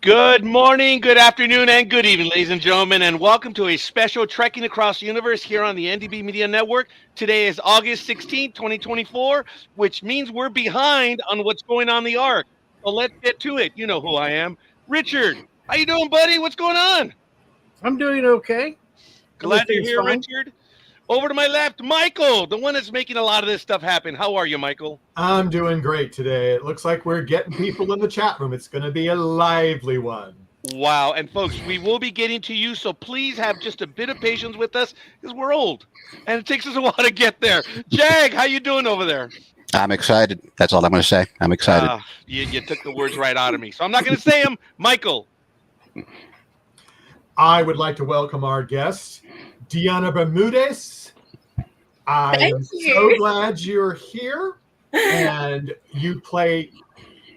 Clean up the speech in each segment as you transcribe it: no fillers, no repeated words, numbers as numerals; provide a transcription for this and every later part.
Good morning, good afternoon, and good evening, ladies and gentlemen, and welcome to a special Trekking Across the Universe here on the NDB Media Network. Today is August 16th, 2024, which means we're behind on what's going on the arc. So let's get to it. You know who I am. Richard, how you doing, buddy? What's going on? I'm doing okay. Glad you're Everything's here, fine. Richard. Over to my left, Michael, the one that's making a lot of this stuff happen. How are you, Michael? I'm doing great today. It looks like we're getting people in the chat room. It's going to be a lively one. Wow. And folks, we will be getting to you, so please have just a bit of patience with us because we're old and it takes us a while to get there. Jag, how you doing over there? I'm excited. That's all I'm going to say. I'm excited. You took the words right out of me, so I'm not going to say them. Michael. I would like to welcome our guest, Díana Bermudez. I am so glad you're here, and you play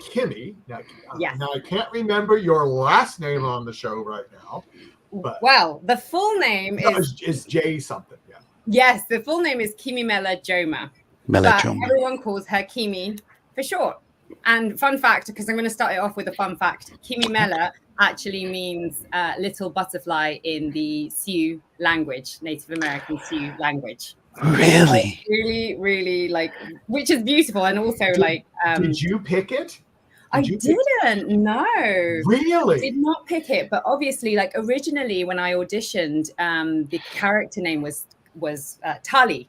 Kimi. Now, Yes. now, I can't remember your last name on the show right now. But Well, the full name is Jay something. Yeah. yes, the full name is Kimi Joma. But Melachoma. everyone calls her Kimi for short. And fun fact, because I'm going to start it off with a fun fact, Kimi Mela actually means little butterfly in the Sioux language, Native American Sioux language. Really? Really, really like, which is beautiful. And also Did you pick it? I Did you didn't, no. Really? Did not pick it, but obviously, like originally when I auditioned, the character name was Tali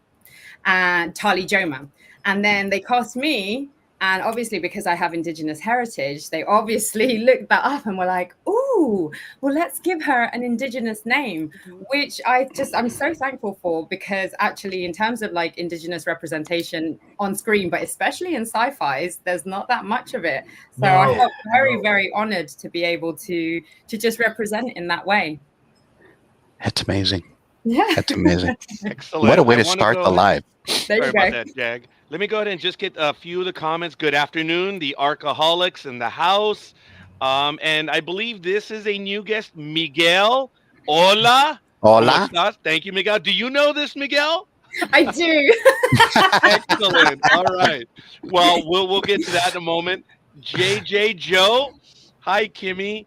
Joma, and then they cast me, and obviously because I have Indigenous heritage, they obviously looked that up and were like, "Ooh, well, let's give her an Indigenous name," which I'm so thankful for, because actually in terms of like Indigenous representation on screen, but especially in sci-fis, there's not that much of it. So I felt very honored to be able to just represent in that way. That's amazing. Yeah. That's amazing. Excellent. What a way I to wanna start go the ahead- live. There Sorry you about go. that, Jag. Let me go ahead and just get a few of the comments. Good afternoon, the Arcaholics in the house. And I believe this is a new guest, Miguel. Hola. ¿Cómo Hola. estás? Thank you, Miguel. Do you know this, Miguel? I do. Excellent. All right. Well, we'll get to that in a moment. JJ Joe. Hi, Kimmy.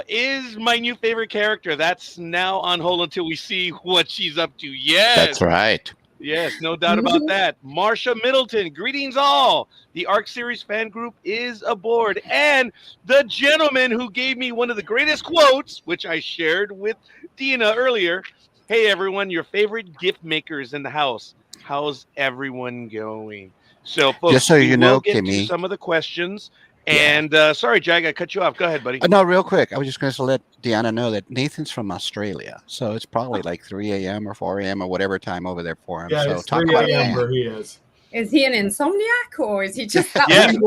Is my new favorite character. That's now on hold until we see what she's up to. Yes. That's right. Yes, no doubt about that. Marsha Middleton, greetings all. The ARC series fan group is aboard. And the gentleman who gave me one of the greatest quotes, which I shared with Dina earlier. Hey, everyone, your favorite gift makers in the house. How's everyone going? So, folks, Just so we you will know, get to Kimmy. some of the questions. Yeah. And sorry, Jag, I cut you off. Go ahead, buddy. No, real quick. I was just going to let Deanna know that Nathan's from Australia. So it's probably like 3 a.m. or 4 a.m. or whatever time over there for him. Yeah, so it's talk 3 about a.m. that. where he is. Is he an insomniac, or is he just that Yeah. He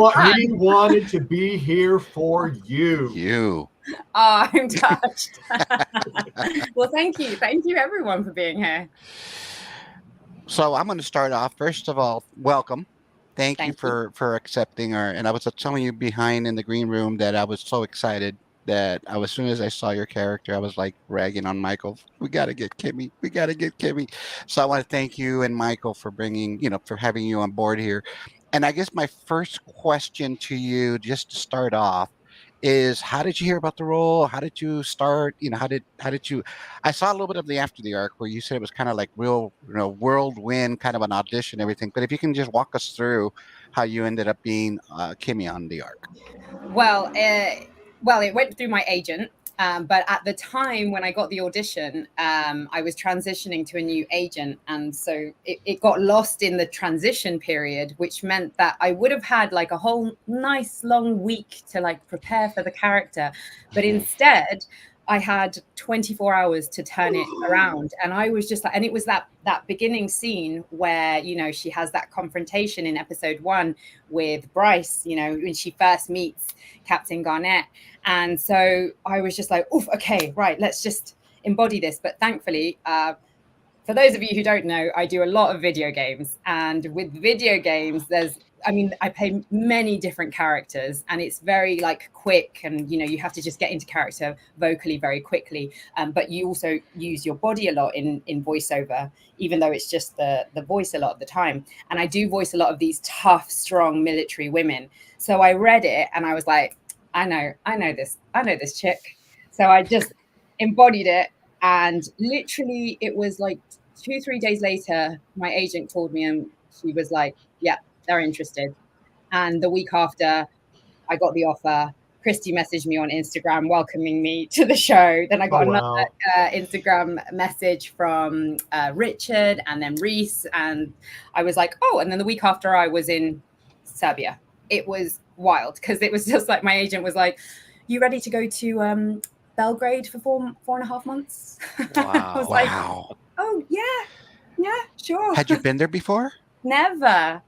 wanted to be here for you. You. Oh, I'm touched. Well, thank you everyone for being here. So I'm going to start off. First of all, welcome. Thank you for accepting our. And I was telling you behind in the green room that I was so excited that as soon as I saw your character, I was like ragging on Michael. We got to get Kimmy. We got to get Kimmy. So I want to thank you and Michael for bringing, for having you on board here. And I guess my first question to you, just to start off, is how did you hear about the role? How did you start? How did you? I saw a little bit of the after the arc where you said it was kind of like real, whirlwind kind of an audition, and everything. But if you can just walk us through how you ended up being Kimmy on the arc. Well, it went through my agent. But at the time when I got the audition, I was transitioning to a new agent. And so it got lost in the transition period, which meant that I would have had like a whole nice long week to like prepare for the character. But instead, I had 24 hours to turn it around. And I was just like, and it was that beginning scene where, she has that confrontation in episode 1 with Bryce, when she first meets Captain Garnett. And so I was just like, oof, okay, right, let's just embody this. But thankfully, for those of you who don't know, I do a lot of video games. And with video games, I play many different characters, and it's very like quick, and you have to just get into character vocally very quickly. But you also use your body a lot in voiceover, even though it's just the voice a lot of the time. And I do voice a lot of these tough, strong military women. So I read it and I was like, I know this chick. So I just embodied it, and literally it was like 2-3 days later, my agent called me and she was like, yeah, they're interested. And the week after, I got the offer. Christy messaged me on Instagram welcoming me to the show. Then I got another wow. Instagram message from Richard and then Reese. And I was like, oh, and then the week after I was in Serbia. It was wild because it was just like my agent was like, you ready to go to Belgrade for 4.5 months? I was like, Wow. oh, yeah, sure. Had you been there before? Never.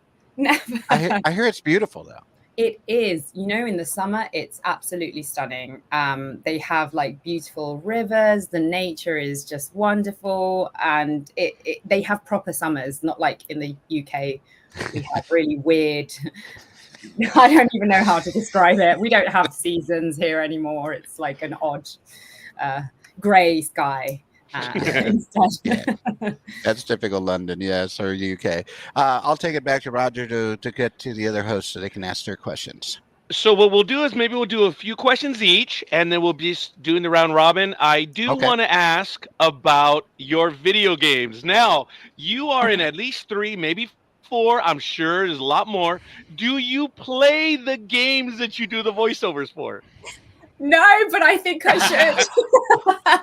I hear it's beautiful though. It is, in the summer, it's absolutely stunning. They have like beautiful rivers. The nature is just wonderful. And they have proper summers, not like in the UK. We have really weird, I don't even know how to describe it. We don't have seasons here anymore. It's like an odd gray sky. Instead. That's typical London, yes, or UK. I'll take it back to Roger to get to the other hosts so they can ask their questions. So what we'll do is maybe we'll do a few questions each, and then we'll be doing the round robin. I do want to ask about your video games. Now, you are in at least 3, maybe 4. I'm sure there's a lot more. Do you play the games that you do the voiceovers for? No, but I think I should.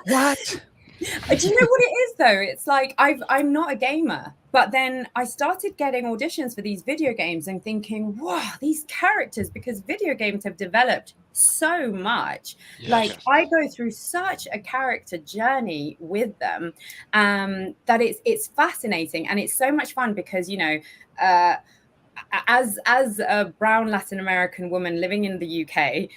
What? Do you know what it is though? It's like I'm not a gamer, but then I started getting auditions for these video games and thinking, wow, these characters, because video games have developed so much. Yes. Like I go through such a character journey with them that it's fascinating and it's so much fun because as a brown Latin American woman living in the UK,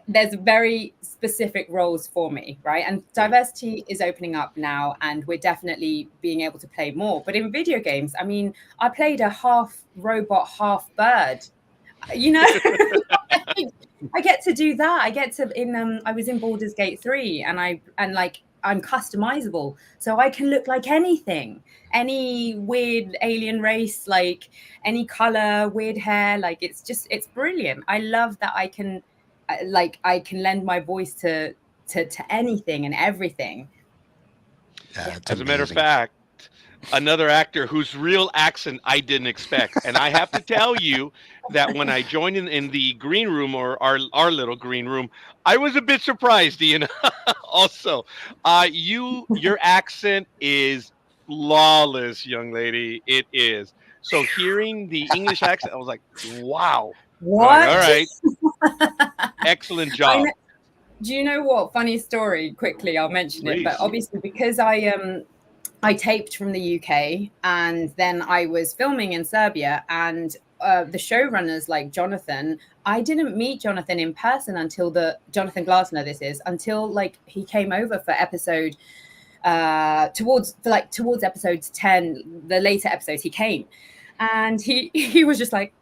there's very specific roles for me, right? And diversity is opening up now, and we're definitely being able to play more. But in video games, I mean, I played a half robot, half bird. I get to do that. I get to I was in Baldur's Gate 3, and I'm customizable, so I can look like anything, any weird alien race, like any color, weird hair. Like it's brilliant. I love that I can lend my voice to anything and everything. As a matter of fact, another actor whose real accent I didn't expect. And I have to tell you that when I joined in the green room, or our little green room, I was a bit surprised, Díana. Also, your accent is flawless, young lady. It is. So hearing the English accent, I was like, wow. What? Like, all right. Excellent job. Do you know what? Funny story, quickly, I'll mention Please. it. But obviously, because I taped from the UK and then I was filming in Serbia, and the showrunners like Jonathan, I didn't meet Jonathan in person until Jonathan Glasner, until like he came over for episode towards episodes 10, the later episodes he came, and he was just like,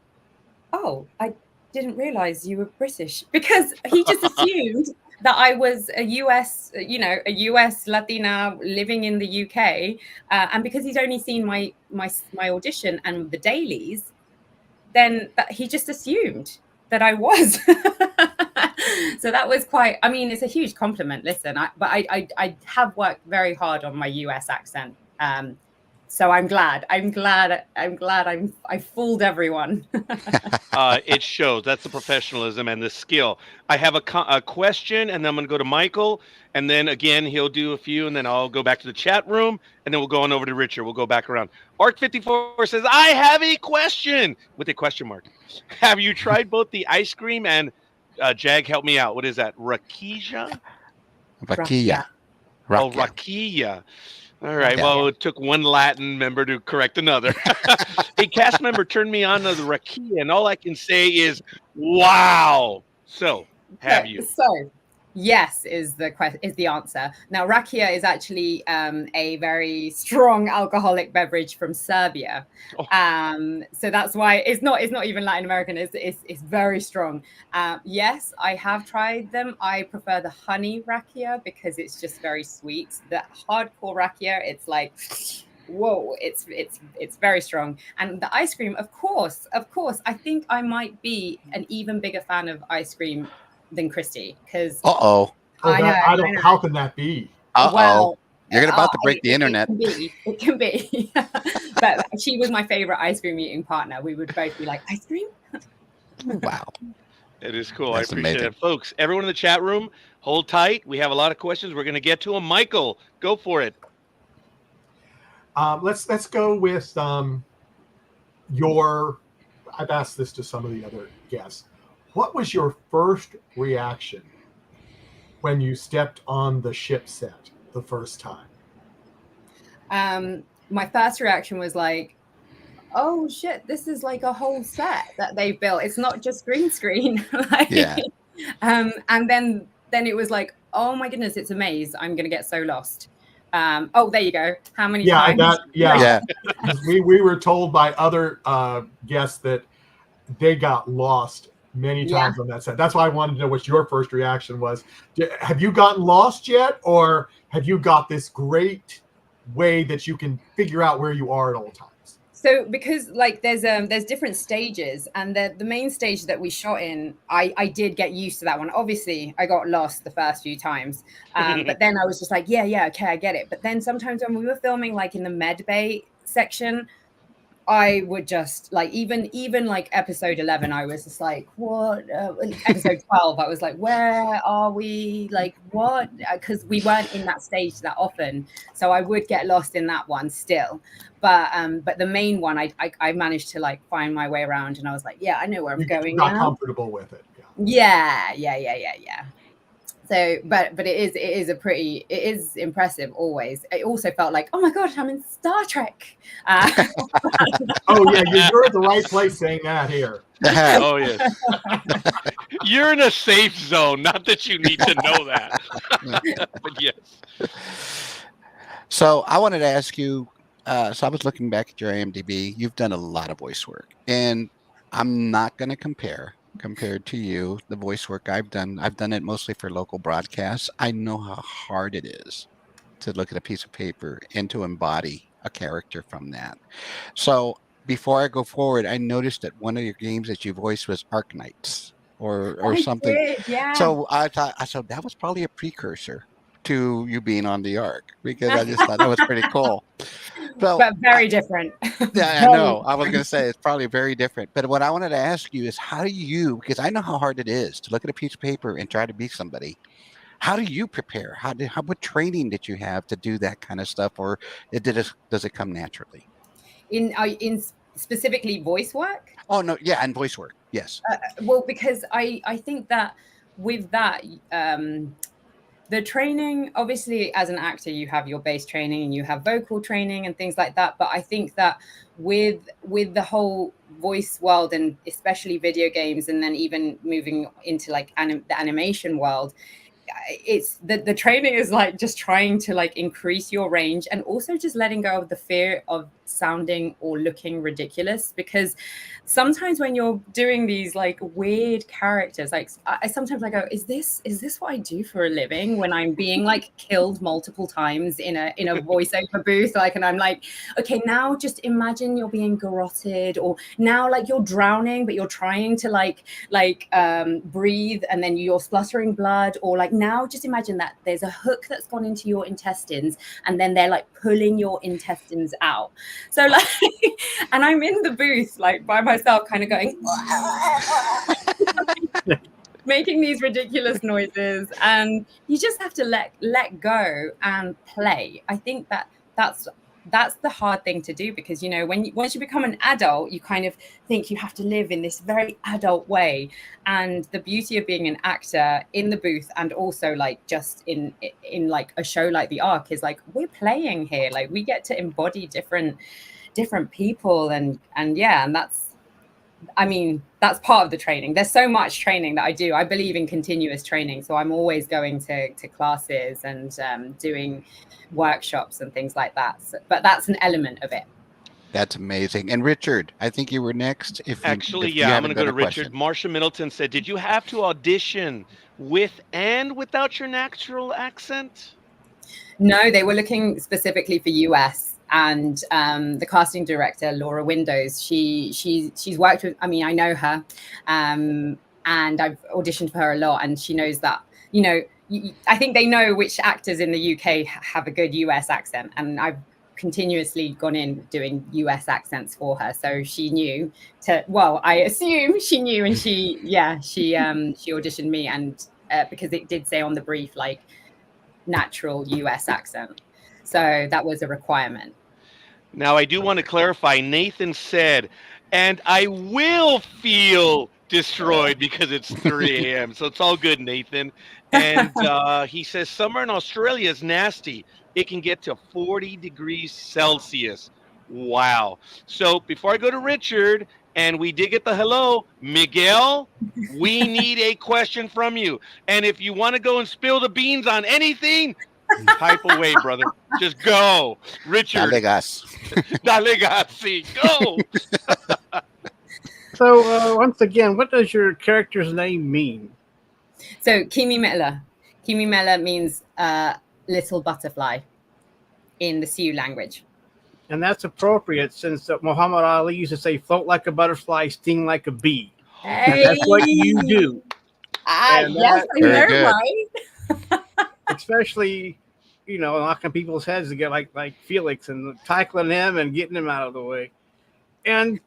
oh, I didn't realize you were British, because he just assumed that I was a US Latina living in the UK, and because he's only seen my audition and the dailies, then he just assumed that I was. So that was quite. I mean, it's a huge compliment. Listen, I have worked very hard on my US accent. So I'm glad I fooled everyone. It shows. That's the professionalism and the skill. I have a question, and then I'm going to go to Michael, and then again he'll do a few, and then I'll go back to the chat room, and then we'll go on over to Richard. We'll go back around. Arc54 says, I have a question with a question mark. Have you tried both the ice cream and Jag, help me out. What is that? Rakia? Rakia. Oh, Rakia. All right. Well, it took one Latin member to correct another. A cast member turned me on to the rakia, and all I can say is, wow. So, have you? So, yes is the answer. Now, rakia is actually a very strong alcoholic beverage from Serbia. So that's why it's not even Latin American. It's very strong. Yes, I have tried them. I prefer the honey rakia because it's just very sweet. The hardcore rakia, it's like, whoa, it's very strong. And the ice cream, of course, I think I might be an even bigger fan of ice cream than Christy because Uh-oh. I know. I don't. How can that be? Uh-oh. Well, You're about to break the internet. It can be. But she was my favorite ice cream eating partner. We would both be like, ice cream? Wow. It is cool. That's I appreciate amazing. it. Folks, everyone in the chat room, hold tight. We have a lot of questions. We're going to get to them. Michael, go for it. Let's go with your. I've asked this to some of the other guests. What was your first reaction when you stepped on the ship set the first time? My first reaction was like, oh shit, this is like a whole set that they've built. It's not just green screen. Like, Yeah. And then it was like, oh my goodness, it's a maze. I'm gonna get so lost. Oh, there you go. How many times? Yeah. we were told by other guests that they got lost many times on that set. That's why I wanted to know what your first reaction was. Have you gotten lost yet, or have you got this great way that you can figure out where you are at all times? So because like there's different stages, and the main stage that we shot in, I did get used to that one. Obviously, I got lost the first few times, but then I was just like, yeah, okay, I get it. But then sometimes when we were filming like in the med bay section, I would just like even like episode 11, I was just like, what? Episode 12, I was like, where are we? Like what? Because we weren't in that stage that often, so I would get lost in that one still. But the main one, I managed to like find my way around, and I was like, yeah, I know where I'm going You got now. comfortable with it. Yeah. So, but it is impressive always. It also felt like, oh my gosh, I'm in Star Trek. Oh yeah, you're at the right place saying that here. Oh yes. You're in a safe zone. Not that you need to know that. But yes. So I wanted to ask you, so I was looking back at your IMDb. You've done a lot of voice work, and I'm not going to compared to you, the voice work I've done it mostly for local broadcasts. I know how hard it is to look at a piece of paper and to embody a character from that. So before I go forward, I noticed that one of your games that you voiced was Arknights or something. Did, yeah. So I thought that was probably a precursor to you being on the Ark, because I just thought that was pretty cool. So, but very different. Yeah, I know. I was going to say it's probably very different. But what I wanted to ask you is, how do you, because I know how hard it is to look at a piece of paper and try to be somebody. How do you prepare? What training did you have to do that kind of stuff, or does it come naturally? In specifically voice work? Oh no, yeah, and voice work, yes. Well, because I think that with that, the training, obviously, as an actor, you have your base training and you have vocal training and things like that. But I think that with the whole voice world, and especially video games, and then even moving into like the animation world, it's the training is like just trying to like increase your range, and also just letting go of the fear of sounding or looking ridiculous. Because sometimes when you're doing these like weird characters, like I sometimes I go, is this what I do for a living, when I'm being like killed multiple times in a voiceover booth, like, and I'm like, okay, now just imagine you're being garroted, or now like you're drowning but you're trying to like breathe, and then you're spluttering blood, or like now just imagine that there's a hook that's gone into your intestines, and then they're like pulling your intestines out. So like, and I'm in the booth like by myself, kind of going, making these ridiculous noises, and you just have to let go and play. I think that's the hard thing to do, because you know, once you become an adult, you kind of think you have to live in this very adult way. And the beauty of being an actor in the booth, and also like just in like a show like The Ark, is like we're playing here, like we get to embody different people, and yeah, and that's part of the training. There's so much training that I do. I believe in continuous training, so I'm always going to classes and doing workshops and things like that. So, but that's an element of it. That's amazing. And Richard, I think you were next. I'm going to go to Richard. Marsha Middleton said, did you have to audition with and without your natural accent? No, they were looking specifically for US. And the casting director, Laura Windows, she's worked with, I mean, I know her, and and I've auditioned for her a lot, and she knows that, you know, I think they know which actors in the UK have a good US accent, and I've continuously gone in doing US accents for her, so she knew I assume she knew, and she auditioned me, and because it did say on the brief like natural US accent, so that was a requirement. Now, I do want to clarify. Nathan said, and I will feel destroyed because it's 3 a.m. So it's all good, Nathan. And he says, summer in Australia is nasty. It can get to 40 degrees Celsius. Wow. So before I go to Richard, and we did get the hello, Miguel, we need a question from you. And if you want to go and spill the beans on anything, type away, brother. Just go. Richard. Dale gas. Dale Gazzi, go. So once again, what does your character's name mean? So Kimi Mela means little butterfly in the Sioux language. And that's appropriate since Muhammad Ali used to say, float like a butterfly, sting like a bee. And that's what you do. Yes, I know, good. right? Especially, you know, knocking people's heads to get like Felix and tackling him and getting him out of the way. And,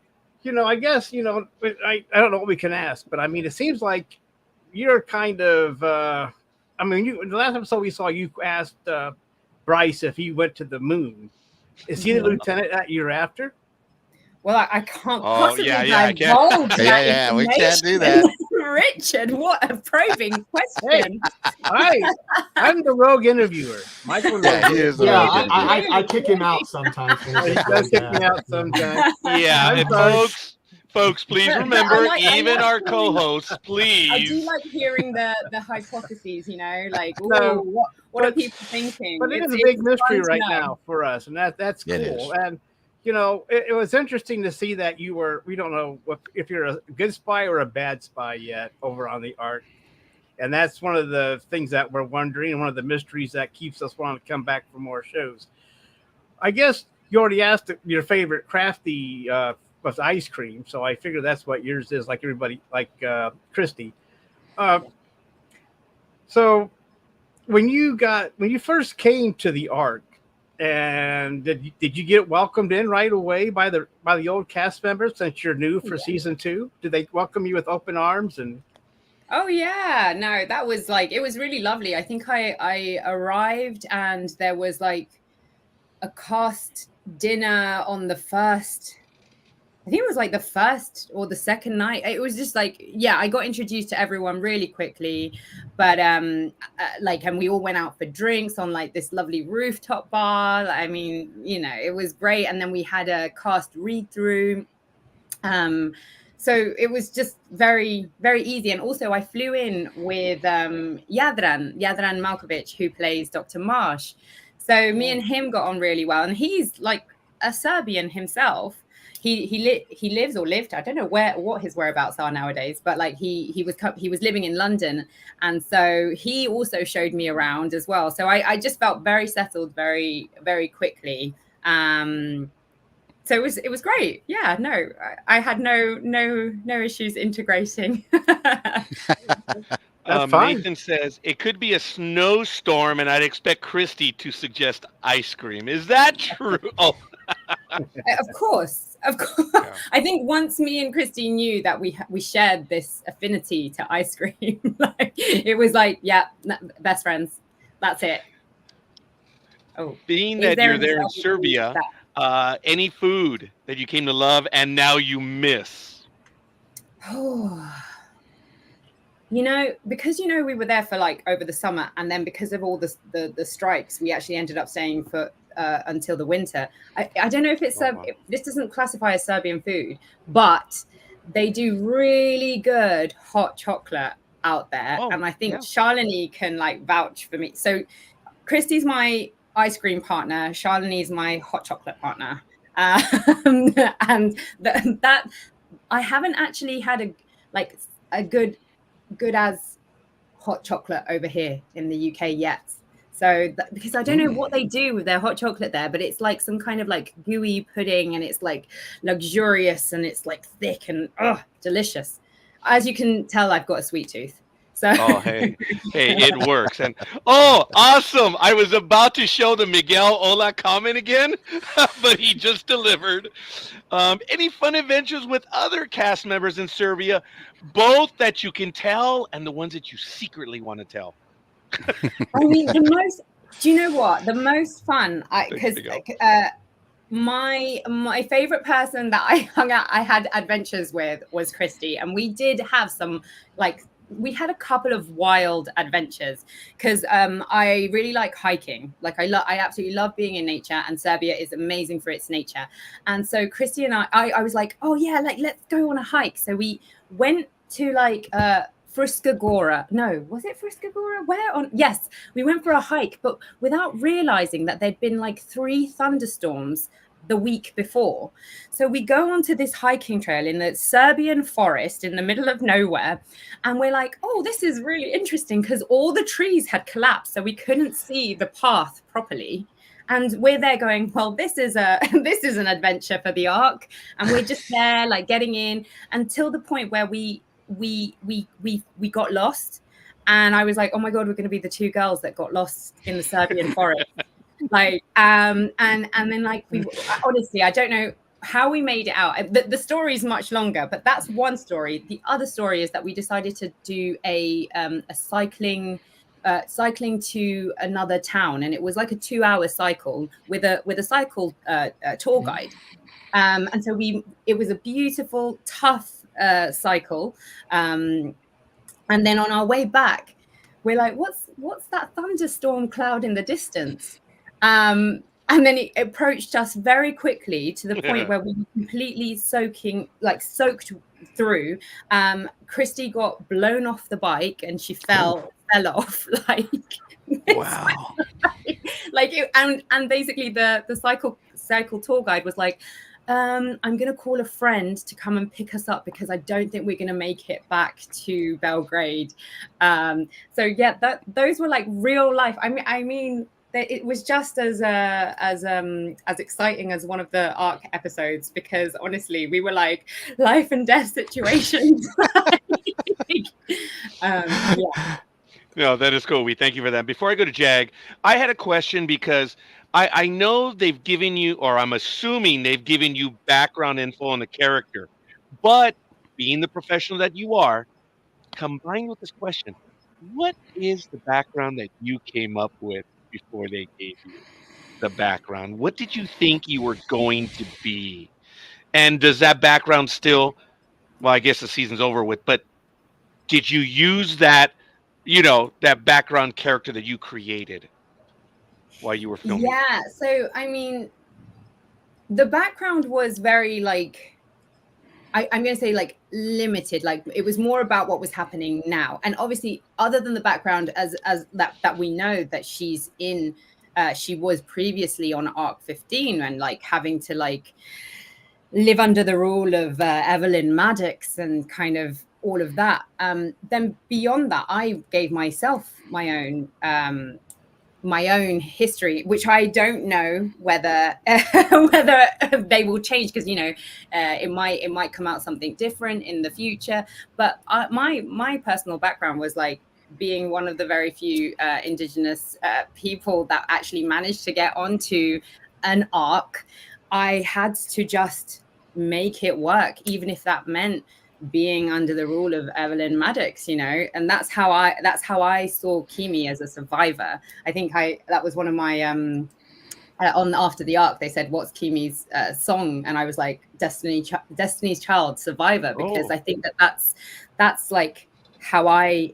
you know, I guess, you know, I don't know what we can ask, but I mean, it seems like you're kind of, the last episode we saw, you asked Bryce if he went to the moon. Is he the lieutenant that you're after? Well, I can't possibly I can't. divulge that Yeah, we can't do information. that. Richard, what a probing question. I'm the rogue interviewer. Michael Yeah, he is the Yeah, rogue interviewer. I kick him out sometimes. He does kick me out sometimes. Yeah, and folks, please remember, even our co-hosts, I do please. like hearing the hypotheses, you know, like, No, what are people thinking? But it is a It's big fun mystery to right know. now for us, and that's It cool. is. And you know, it was interesting to see that we don't know if you're a good spy or a bad spy yet over on the Ark. And that's one of the things that we're wondering, and one of the mysteries that keeps us wanting to come back for more shows. I guess you already asked your favorite crafty was ice cream, so I figure that's what yours is, like everybody, like Christy. So when you first came to the Ark, and did you get welcomed in right away by the old cast members since you're new for season 2? Did they welcome you with open arms? And Oh yeah, no, that was like, it was really lovely. I think I arrived and there was like a cast dinner on the first, I think it was like the first or the second night. It was just like, yeah, I got introduced to everyone really quickly, but and we all went out for drinks on like this lovely rooftop bar. I mean, you know, it was great. And then we had a cast read through. So it was just very, very easy. And also I flew in with Jadran Malkovich, who plays Dr. Marsh. So me and him got on really well. And he's like a Serbian himself. He lives or lived, I don't know what his whereabouts are nowadays, but like he was living in London, and so he also showed me around as well. So I just felt very settled very, very quickly. So it was great. Yeah, no, I had no issues integrating. Nathan says it could be a snowstorm, and I'd expect Christy to suggest ice cream. Is that true? Oh, Of course. Yeah. I think once me and Christy knew that we shared this affinity to ice cream, like it was like, yeah, best friends. That's it. Oh, being that you're there in Serbia, any food that you came to love and now you miss? Oh, you know, because we were there for like over the summer, and then because of all the strikes, we actually ended up staying for until the winter. I don't know if it's this doesn't classify as Serbian food, but they do really good hot chocolate out there, and I think Shalini can like vouch for me. So Christy's my ice cream partner, Shalini's my hot chocolate partner, and that I haven't actually had a good as hot chocolate over here in the UK yet. So because I don't know what they do with their hot chocolate there, but it's like some kind of like gooey pudding, and it's like luxurious, and it's like thick and delicious. as you can tell, I've got a sweet tooth. So Oh, hey, it works. And oh, awesome. I was about to show the Miguel Ola comment again, but he just delivered. Any fun adventures with other cast members in Serbia, both that you can tell and the ones that you secretly want to tell? I mean, the most. Do you know what? The most fun, because my favorite person that I had adventures with was Christy, and we did have some we had a couple of wild adventures because I really like hiking. Like I absolutely love being in nature, and Serbia is amazing for its nature. And so Christy and I was like, oh yeah, like let's go on a hike. So we went to Fruška Gora. No, was it Fruška Gora? Where on? Yes, we went for a hike, but without realizing that there'd been like 3 thunderstorms the week before. So we go onto this hiking trail in the Serbian forest in the middle of nowhere, and we're like, oh, this is really interesting because all the trees had collapsed, so we couldn't see the path properly. And we're there going, well, this is an adventure for the Ark, and we're just there like getting in until the point where we got lost, and I was like, oh my god, we're going to be the 2 girls that got lost in the Serbian forest. And then we honestly, I don't know how we made it out. The story is much longer, but that's one story. The other story is that we decided to do a cycling to another town, and it was like a 2-hour cycle with a cycle tour guide. And so it was a beautiful, tough cycle. And then on our way back, we're like, what's that thunderstorm cloud in the distance? And then it approached us very quickly to the point where we were completely soaked through. Christy got blown off the bike and she fell off Wow. And basically the cycle tour guide was like, I'm going to call a friend to come and pick us up because I don't think we're going to make it back to Belgrade. So yeah, those were like real life. I mean, it was just as exciting as one of the Ark episodes, because honestly, we were like life and death situations. Yeah. No, that is cool. We thank you for that. Before I go to Jag, I had a question because I know they've given you, or I'm assuming they've given you background info on the character, but being the professional that you are, combined with this question, what is the background that you came up with before they gave you the background? What did you think you were going to be? And does that background still, well, I guess the season's over with, but did you use that, that background character that you created while you were filming? Yeah. So, I mean, the background was very I'm going to say limited. Like it was more about what was happening now. And obviously, other than the background as that we know that she's in, she was previously on Arc 15 and having to live under the rule of Evelyn Maddox and kind of all of that. Then beyond that, I gave myself my own history, which I don't know whether they will change, because it might come out something different in the future. But my personal background was being one of the very few indigenous people that actually managed to get onto an Ark. I had to just make it work, even if that meant being under the rule of Evelyn Maddox, and that's how I saw Kimi as a survivor. I think that was one of my on After the Ark, they said, what's Kimi's song? And I was like, Destiny's Child, Survivor, because I think that's how I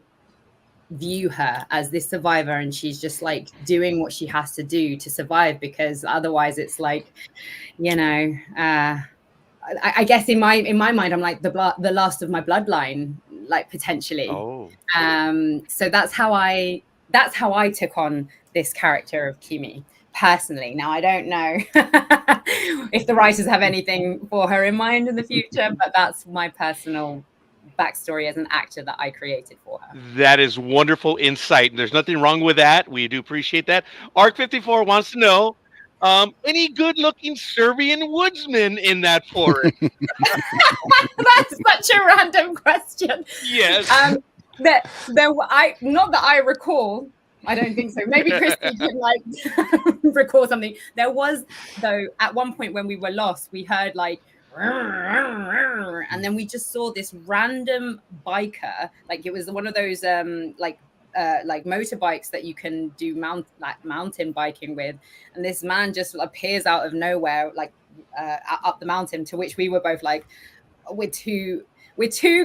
view her, as this survivor, and she's just doing what she has to do to survive, because otherwise it's I guess in my mind, I'm like the last of my bloodline, potentially. Oh. So that's how I took on this character of Kimi personally. Now I don't know if the writers have anything for her in mind in the future, but that's my personal backstory as an actor that I created for her. That is wonderful insight, and there's nothing wrong with that. We do appreciate that. Arc 54 wants to know, any good-looking Serbian woodsman in that forest? That's such a random question. question. Yes. Not that I recall. I don't think so. Maybe Christy can like recall something. There was though at one point when we were lost, we heard like, and then we just saw this random biker. Like it was one of those like motorbikes that you can do mountain biking with, and this man just appears out of nowhere, like up the mountain. To which we were both like, we're two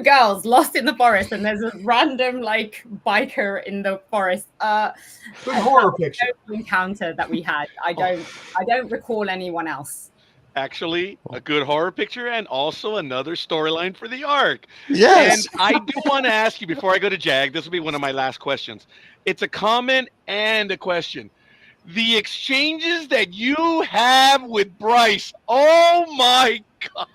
girls lost in the forest, and there's a random like biker in the forest. Good horror picture encounter that we had. I don't recall anyone else. Actually, a good horror picture and also another storyline for the arc. Yes. And I do want to ask you before I go to Jag, this will be one of my last questions. It's a comment and a question. The exchanges that you have with Bryce, oh my God,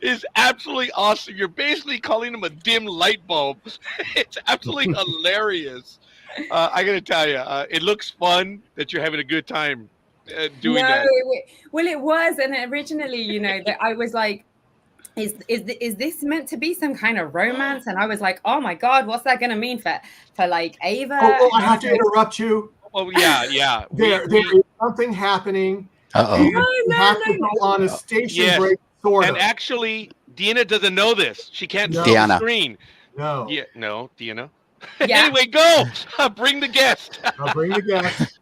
is absolutely awesome. You're basically calling him a dim light bulb. It's absolutely hilarious. I got to tell you, it looks fun that you're having a good time doing that. Well, it was. And originally, you know, that I was like, is this meant to be some kind of romance? And I was like, oh my God, what's that going to mean for like Ava? Oh, I have to interrupt you. Oh, yeah. There is something happening. Uh-oh. You have to go on a station break, sort of. And actually, Díana doesn't know this. She can't see the Díana. screen. No. Yeah, no, Díana. Yeah. Anyway, go. Bring the guest. I'll bring the guest.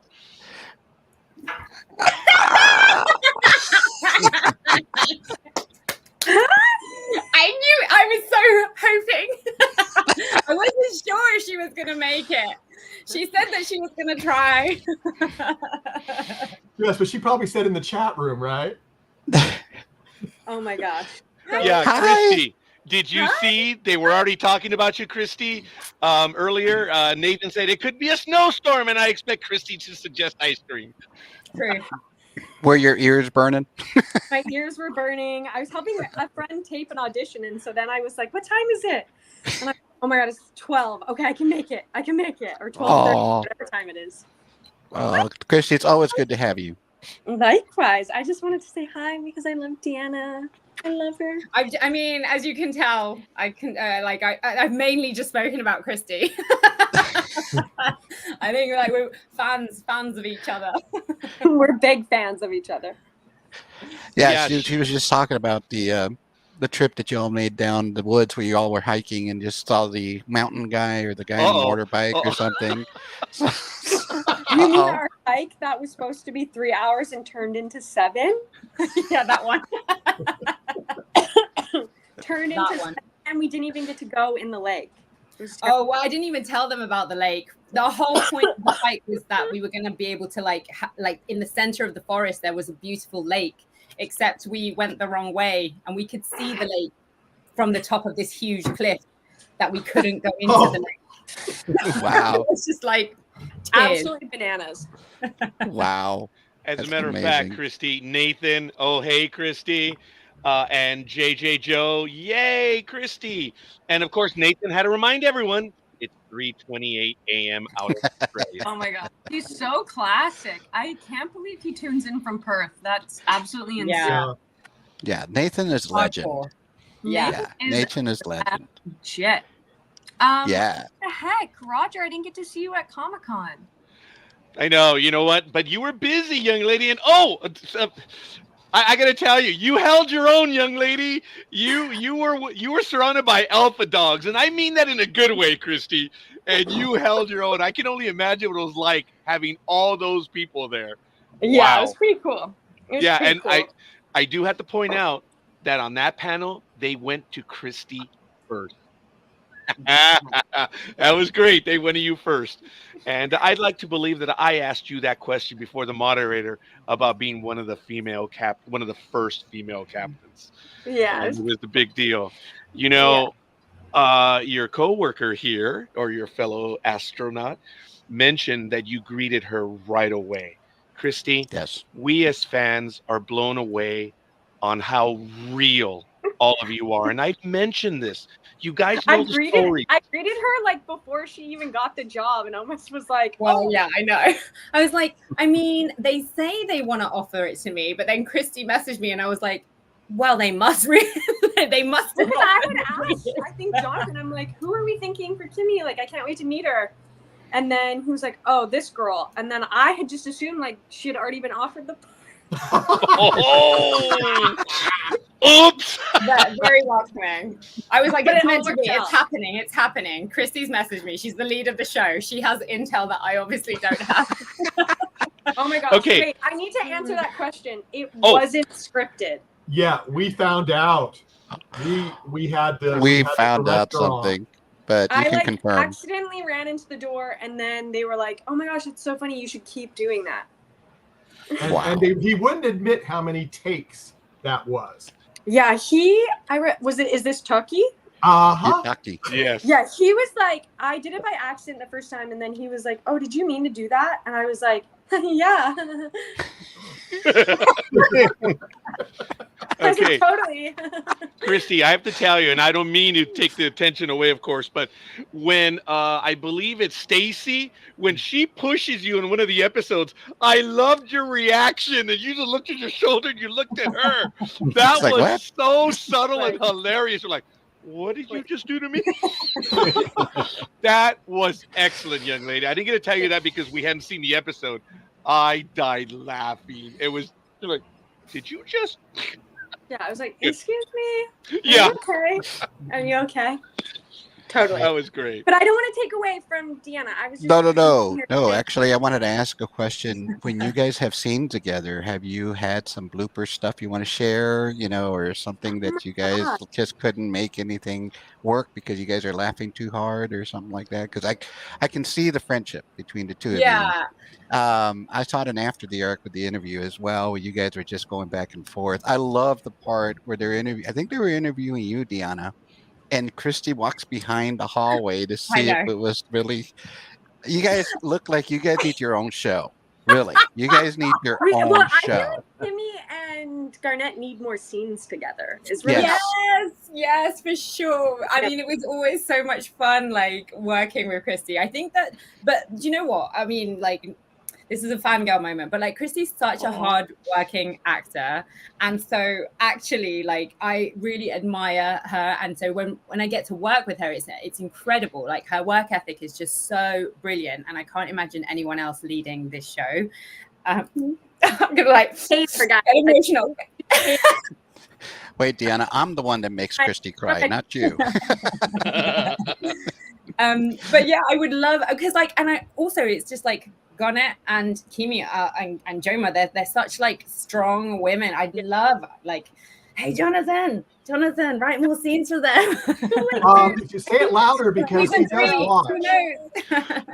I was so hoping. I wasn't sure she was going to make it. She said that she was going to try. Yes, but she probably said in the chat room, right? Oh my gosh. Yeah, Christy. Did you see they were already talking about you, Christy? Earlier, Nathan said it could be a snowstorm, and I expect Christy to suggest ice cream. True. Were your ears burning? My ears were burning. I was helping a friend tape an audition, and so then I was like, what time is it? And I'm, oh my God, it's 12. Okay, I can make it. Or 12:30, whatever time it is. Christy, it's always good to have you. Likewise. I just wanted to say hi because I love Díana. I love her. I mean, as you can tell, I've mainly just spoken about Christy. I think like we're fans of each other. We're big fans of each other. Yeah, she was just talking about the trip that you all made down the woods where you all were hiking and just saw the mountain guy or the guy on the motorbike or something. You mean our hike that was supposed to be 3 hours and turned into 7? Yeah, that one. Turned into 7, and we didn't even get to go in the lake. Oh, well, I didn't even tell them about the lake. The whole point of the hike was that we were going to be able to like in the center of the forest, there was a beautiful lake, except we went the wrong way and we could see the lake from the top of this huge cliff that we couldn't go into the lake. Wow. It's just like absolutely bananas. Wow. As That's a matter amazing. of fact, Christy, Nathan, oh, hey, Christy, and JJ Joe, yay, Christy. And of course, Nathan had to remind everyone it's 3:28 a.m. out of Australia. Oh my God. He's so classic. I can't believe he tunes in from Perth. That's absolutely insane. Yeah, Nathan is legend. Yeah. Nathan is legend. Shit. Yeah. What the heck? Roger, I didn't get to see you at Comic-Con. I know, you know what? But you were busy, young lady. And I got to tell you, you held your own, young lady. You were surrounded by alpha dogs, and I mean that in a good way, Christy. And you held your own. I can only imagine what it was like having all those people there. Yeah, Wow. it was pretty cool. Cool. I do have to point out that on that panel, they went to Christy first. That was great. They went to you first. And I'd like to believe that I asked you that question before the moderator about being one of the first female captains. Yeah. It was the big deal. You know, your coworker here or your fellow astronaut mentioned that you greeted her right away. Christy, yes, we as fans are blown away on how real all of you are. And I've mentioned this. You guys know the story. I greeted her like before she even got the job and almost was like, well, yeah, I know. I was like, I mean, they say they want to offer it to me, but then Christy messaged me and I was like, well, they must really, they must. Because I had asked, I think Jonathan. I'm like, who are we thinking for Kimi? Like, I can't wait to meet her. And then he was like, oh, this girl. And then I had just assumed like she had already been offered the. Oh, oops. That very welcoming. I was like, But it's it meant all to be. worked out. It's happening. It's happening. Christy's messaged me. She's the lead of the show. She has intel that I obviously don't have. Oh my gosh. Okay. Wait, I need to answer that question. It Oh. wasn't scripted. Yeah, we found out. We had the We had found the out director on. something, but you I can like confirm. accidentally ran into the door, and then they were like, "Oh my gosh, it's so funny! You should keep doing that." And, Wow. and he wouldn't admit how many takes that was. Yeah, is this Chucky? Uh-huh. Yucky. Yes. Yeah, he was like, I did it by accident the first time, and then he was like, "Oh, did you mean to do that?" And I was like, "Yeah." I said, Okay, totally. Christy, I have to tell you, and I don't mean to take the attention away, of course, but when I believe it's Stacy, when she pushes you in one of the episodes, I loved your reaction, and you just looked at your shoulder and you looked at her. That It's like, was what? so subtle Like- and hilarious. You're like, what did you just do to me? That was excellent, young lady. I didn't get to tell you that because we hadn't seen the episode. I died laughing. It was you're like, did you just? Yeah, I was like, "Excuse me, Yeah, are you okay? Are you okay?" Totally. that was great. But I don't want to take away from Díana. I was just No. Actually, I wanted to ask a question. When you guys have seen together, have you had some blooper stuff you want to share, or something that you guys God. just couldn't make anything work because you guys are laughing too hard or something like that? Because I can see the friendship between the two of you. Yeah. I saw it in After the Arc with the interview as well, where you guys were just going back and forth. I love the part where I think they were interviewing you, Díana, and Christy walks behind the hallway to see if know. it was really. You guys look like you guys need your own show. Really, you guys need your own Well, I feel show. like Kimi and Garnett need more scenes together. It's really Yes. Yes, for sure. I mean, it was always so much fun, like working with Christy. I think that, but do you know what? I mean, like, this is a fangirl moment, but like Christy's such a hard working actor. And so actually, like, I really admire her. And so when I get to work with her, it's incredible. Like, her work ethic is just so brilliant. And I can't imagine anyone else leading this show. I'm gonna like forgot. get emotional. Wait, Díana, I'm the one that makes Christy cry, not you. But yeah, I would love, because like, and I also, it's just like Garnett and Kimi and Joma, they're such like strong women. I'd love like, hey Jonathan, write more scenes for them. If you say it louder because he does watch. Who knows?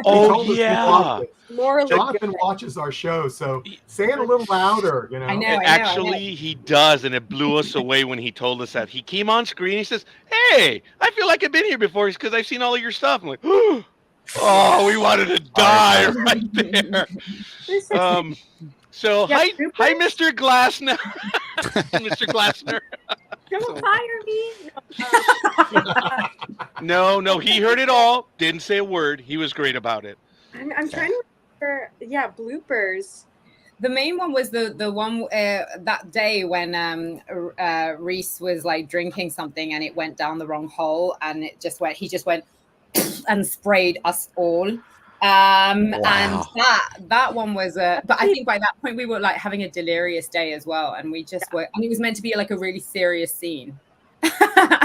Oh, told us he yeah. watches. More like Jonathan watches our show, so say it a little louder, I know. Actually, he does, and it blew us away when he told us that. He came on screen. He says, "Hey, I feel like I've been here before because I've seen all of your stuff." I'm like, "Oh, we wanted to die right there." So Yeah, hi, Mr. Glassner. Mr. Glassner. don't fire me. No, he heard it all. Didn't say a word. He was great about it. I'm trying to remember. Yeah, bloopers. The main one was the one that day when Reese was like drinking something and it went down the wrong hole and he just went and sprayed us all. And that one was but I think by that point we were like having a delirious day as well, and we just were, and it was meant to be like a really serious scene.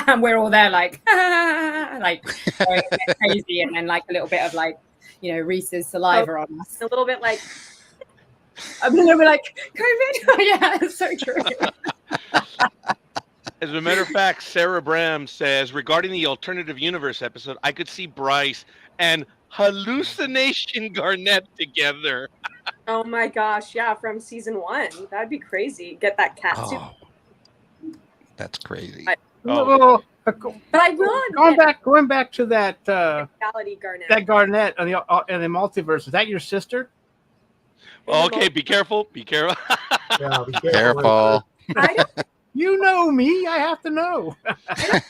And we're all there like like going a bit crazy, and then like a little bit of like, Reese's saliva on us. A little bit like I mean, we're like COVID. Yeah, it's so true. As a matter of fact, Sarah Bram says, regarding the alternative universe episode, I could see Bryce and Hallucination Garnett together. oh my gosh, yeah, from season 1. That'd be crazy. Get that cat suit. Oh, that's crazy. Oh. But I will Going back to that reality Garnett. that Garnett and the multiverse. Is that your sister? Okay, be careful. Be careful. Yeah, be Careful. I don't You know me. I have to know.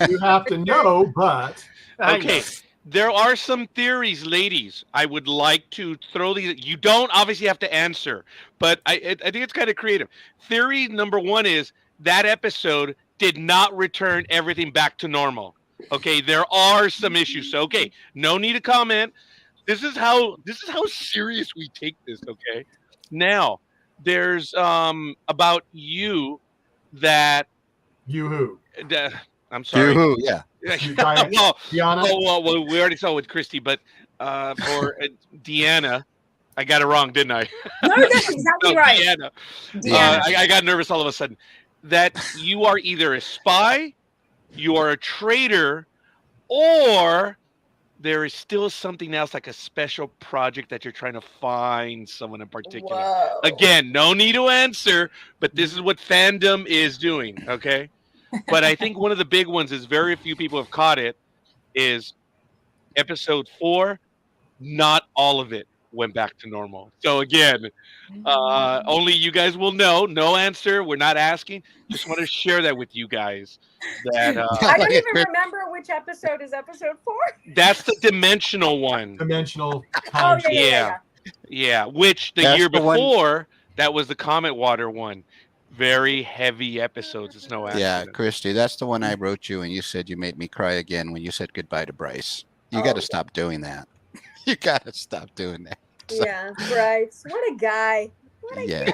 You have to know, but Okay, there are some theories, ladies. I would like to throw these. You don't obviously have to answer, but I think it's kind of creative. Theory number one is that episode did not return everything back to normal. Okay, there are some issues. So okay, no need to comment. This is how serious we take this, okay? Now, there's about you that You who? I'm sorry. Yoo-hoo, yeah. well, Díana? well, we already saw with Christy, but for Deanna, I got it wrong, didn't I? No, that's exactly No, right. Deanna. Deanna. I got nervous all of a sudden. That you are either a spy, you are a traitor, or there is still something else like a special project that you're trying to find someone in particular. Whoa. Again, no need to answer, but this is what fandom is doing, okay? But I think one of the big ones is very few people have caught it is episode 4, not all of it went back to normal. So again, only you guys will know. No answer. We're not asking. Just want to share that with you guys. That I don't even remember which episode is episode 4. that's the dimensional one. Dimensional Oh, time. Yeah. Which the That's year the one- before that was the Comet Water one. Very heavy episodes. It's no Yeah, accident. Christy, that's the one I wrote you, and you said you made me cry again when you said goodbye to Bryce. You got to stop doing that. You got to stop doing that. So, Yeah, Bryce. What a guy. What a yeah.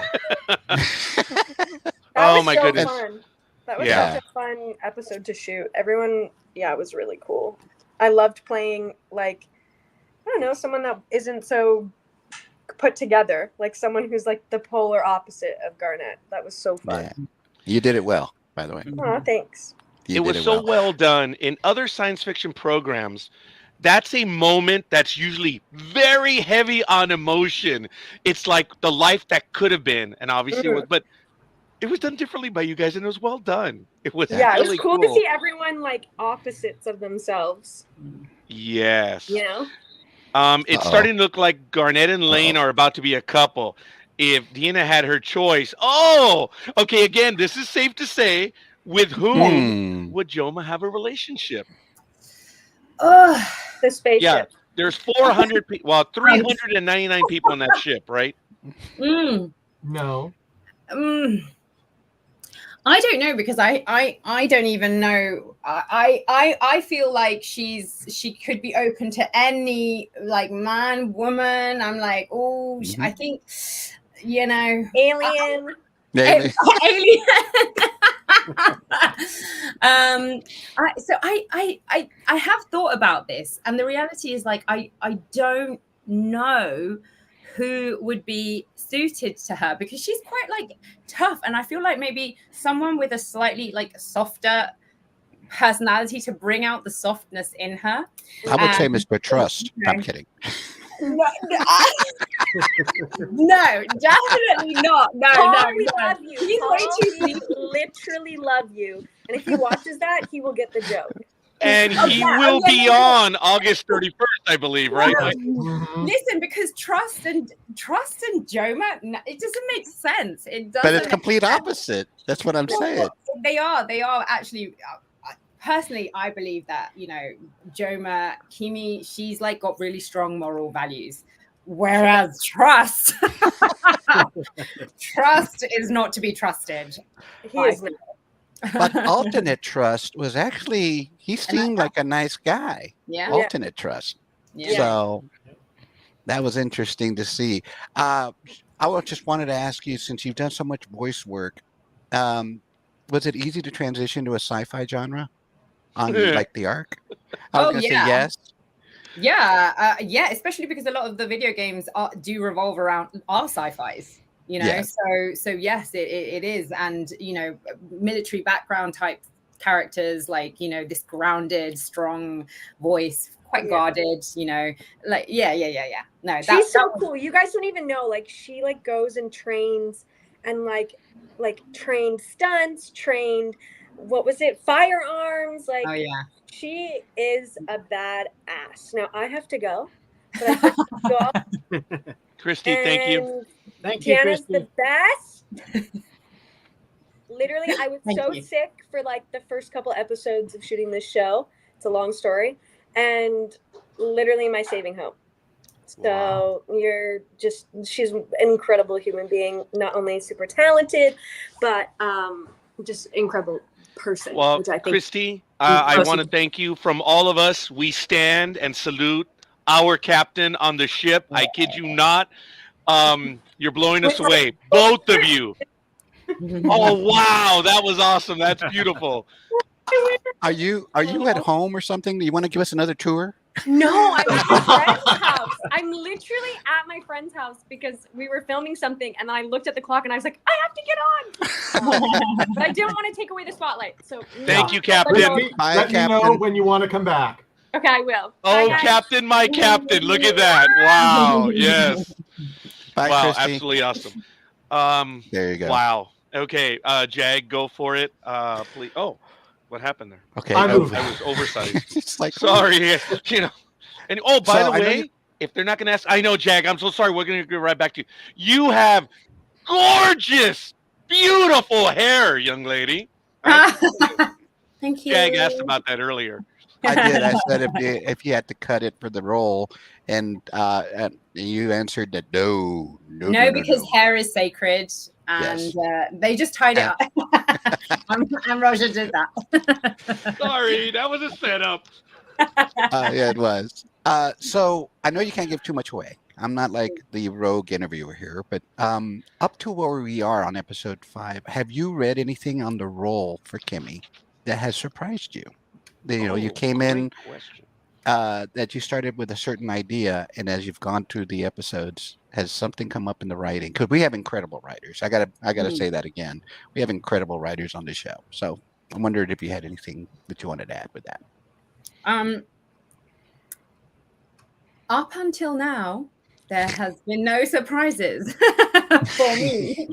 That Oh, was my so goodness. fun. That was Yeah. such a fun episode to shoot. Everyone, it was really cool. I loved playing, like, I don't know, someone that isn't so put together, like someone who's like the polar opposite of Garnet. That was so fun. Yeah. You did it well, by the way. Oh, thanks. You It did was so well done. In other science fiction programs, that's a moment that's usually very heavy on emotion. It's like the life that could have been, and obviously it was, but it was done differently by you guys, and it was well done. It was Yeah, it really was cool to see everyone like opposites of themselves. Yes. You know? It's starting to look like Garnett and Lane are about to be a couple. If Deanna had her choice, okay, again, this is safe to say, with whom would Joma have a relationship? The spaceship. Yeah, there's 400 people, 399 people on that ship, right? No. I don't know, because I don't even know. I feel like she could be open to any, like, man, woman. I'm like, I think, alien. Maybe. Alien. I have thought about this, and the reality is, like, I don't know who would be suited to her, because she's quite, like, tough, and I feel like maybe someone with a slightly, like, softer personality to bring out the softness in her. I would say Mr. Trust. I'm kidding. No, definitely not. No. We love you. He's Paul, way too we deep. literally love you. And if he watches that, he will get the joke. And he will be on August 31st, I believe, right? Listen, because Trust and Joma, it doesn't make sense. It doesn't. But it's complete opposite. That's what I'm saying. They are actually. Personally, I believe that, Joma, Kimi, she's like got really strong moral values, whereas Trust is not to be trusted. He is not. But alternate Trust was actually, he seemed like a nice guy. Yeah. Alternate Trust. Yeah. So that was interesting to see. I just wanted to ask you, since you've done so much voice work, was it easy to transition to a sci-fi genre on like the Ark? I was gonna say yes. Yeah, especially because a lot of the video games do revolve around sci-fis. So yes, it is, and military background type characters, like this grounded, strong voice, quite guarded. No, she's so cool. You guys don't even know. Like, she like goes and trains, and like trained stunts, trained firearms. Like, she is a badass. Now I have to go. But I have to go. Christy, thank you. Thank you, Deanna's Christy. the best. Literally, I was so sick for like the first couple episodes of shooting this show. It's a long story. And literally my saving hope. So she's an incredible human being, not only super talented, but just incredible person. Well, which I think Christy, I want to thank you from all of us. We stand and salute our captain on the ship. I kid you not. You're blowing us away, both of you. Oh wow, that was awesome. That's beautiful. Are you at home or something? Do you want to give us another tour? No, I'm at my friend's house. I'm literally at my friend's house because we were filming something, and I looked at the clock and I was like, I have to get on. But I didn't want to take away the spotlight. So Thank you, Captain. Let me know when you want to come back. Okay, I will. Oh, Captain, my captain! Look at that! Wow, yes. Bye, Wow, Christy. absolutely awesome. There you go. Wow. Okay, Jag, go for it. Please. Oh, what happened there? Okay. I I moved. was oversized. It's like, Sorry, you know. And oh, by So, the I know way, if they're not going to ask, I know, Jag. I'm so sorry. We're going to go right back to you. You have gorgeous, beautiful hair, young lady. Thank you. Jag asked about that earlier. I did. I said if you had to cut it for the role, and you answered that no, because hair is sacred, and Yes. they just tied it up. and Roger did that. Sorry, that was a setup. Yeah, it was. So I know you can't give too much away. I'm not like the rogue interviewer here, but up to where we are on episode 5, have you read anything on the role for Kimi that has surprised you? You came in that you started with a certain idea, and as you've gone through the episodes, has something come up in the writing? Because we have incredible writers. I gotta say that again. We have incredible writers on the show. So I wondered if you had anything that you wanted to add with that. Up until now, there has been no surprises for me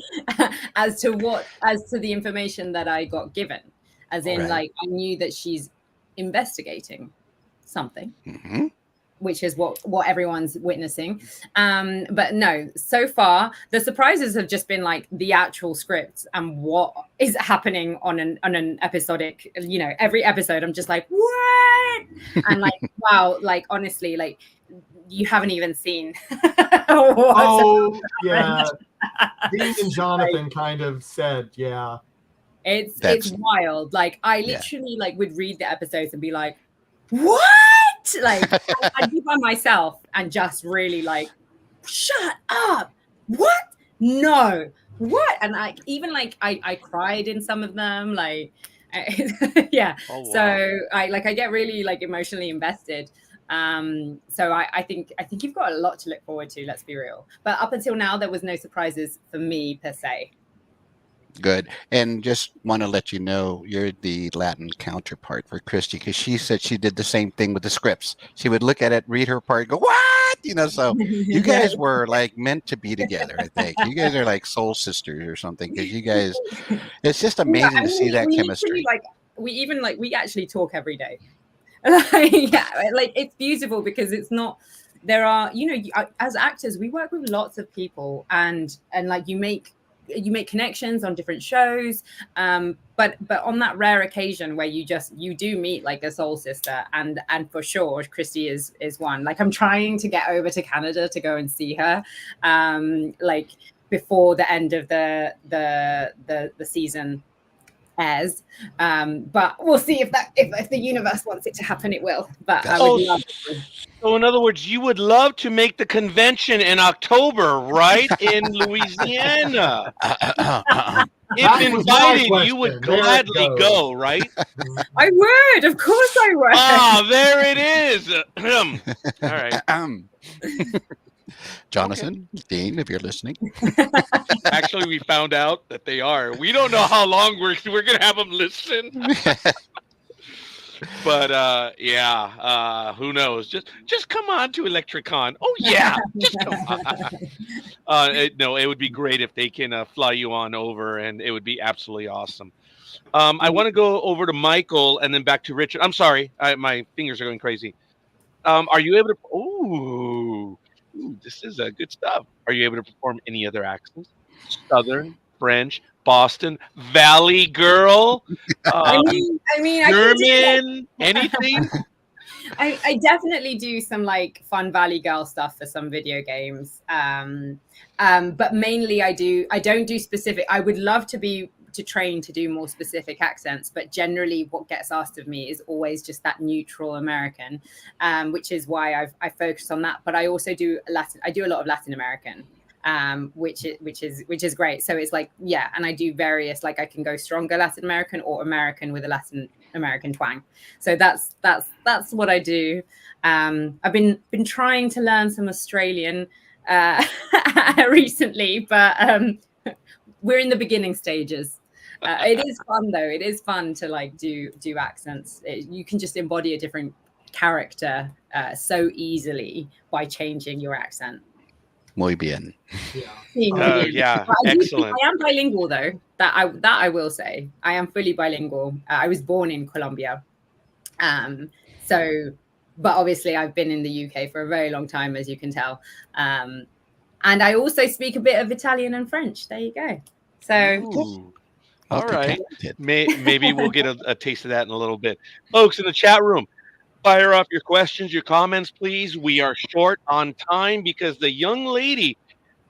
as to the information that I got given. As in, Right. like, I knew that she's investigating something, which is what everyone's witnessing. But no, so far the surprises have just been like the actual script and what is happening on an episodic. Every episode, I'm just like, what? And like, wow, like honestly, like you haven't even seen. Oh yeah, Dean and Jonathan kind of said, yeah. It's wild. Like I literally like would read the episodes and be like, what? Like I'd be by myself and just really like, shut up. What? No. What? And like even like I cried in some of them. Like yeah. Oh, wow. So I get really like emotionally invested. So I think you've got a lot to look forward to, let's be real. But up until now there was no surprises for me per se. Good. And just want to let you know, you're the Latin counterpart for Christy, because she said she did the same thing with the scripts. She would look at it, read her part, go, what? So you guys were like meant to be together, I think. You guys are like soul sisters or something, because you guys, it's just amazing to see that chemistry. We actually talk every day. Like it's beautiful because it's not, there are, as actors, we work with lots of people and like you make connections on different shows, but on that rare occasion where you do meet like a soul sister, and for sure Christy is one. Like I'm trying to get over to Canada to go and see her like before the end of the season airs, but we'll see if the universe wants it to happen, it will. But I would love to. So in other words, you would love to make the convention in October, right? In Louisiana. If invited, you would gladly go, right? I would, of course I would. Ah, there it is. All right. Jonathan, Dean, if you're listening. Actually, we found out that they are. We don't know how long we're gonna have them listen. But who knows? Just come on to Electricon. Oh yeah, just come on. It would be great if they can fly you on over, and it would be absolutely awesome. I want to go over to Michael and then back to Richard. I'm sorry, my fingers are going crazy. Are you able to? Ooh, this is good stuff. Are you able to perform any other accents? Southern, French, Boston, Valley Girl, I mean, German, anything? I definitely do some like fun Valley Girl stuff for some video games. But mainly I don't do specific. I would love to to train to do more specific accents, but generally what gets asked of me is always just that neutral American, which is why I focus on that. But I also do I do a lot of Latin American, which is great. So it's like, yeah, and I do various, like I can go stronger Latin American or American with a Latin American twang. So that's what I do. I've been trying to learn some Australian recently, but we're in the beginning stages. It is fun though. It is fun to like do accents. You can just embody a different character so easily by changing your accent. Muy bien. Yeah, excellent. I am bilingual though. That I will say. I am fully bilingual. I was born in Colombia, so. But obviously, I've been in the UK for a very long time, as you can tell. And I also speak a bit of Italian and French. There you go. So, ooh. All right. Maybe we'll get a taste of that in a little bit. Folks in the chat room, fire off your questions, your comments, please. We are short on time because the young lady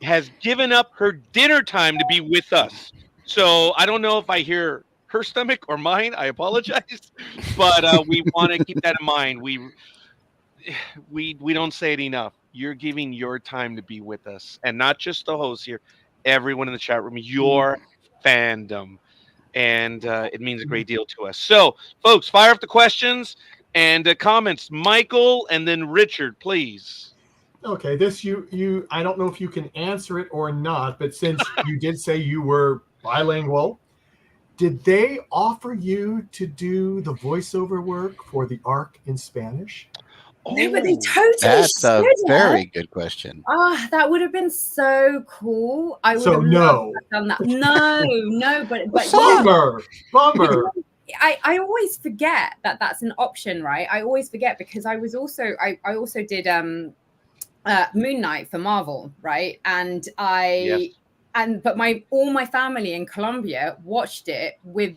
has given up her dinner time to be with us. So I don't know if I hear her stomach or mine. I apologize. But we want to keep that in mind. We don't say it enough. You're giving your time to be with us, and not just the hosts here, everyone in the chat room, your fandom, and it means a great deal to us. So, folks, fire up the questions and comments. Michael, and then Richard, please. Okay, this you I don't know if you can answer it or not, but since you did say you were bilingual, did they offer you to do the voiceover work for the arc in Spanish? No, but they totally. That's a very good question. That would have been so cool. I would have no. done that. No, but bummer. I always forget that that's an option, right? I always forget because I was also I also did Moon Knight for Marvel, right? And but all my family in Colombia watched it with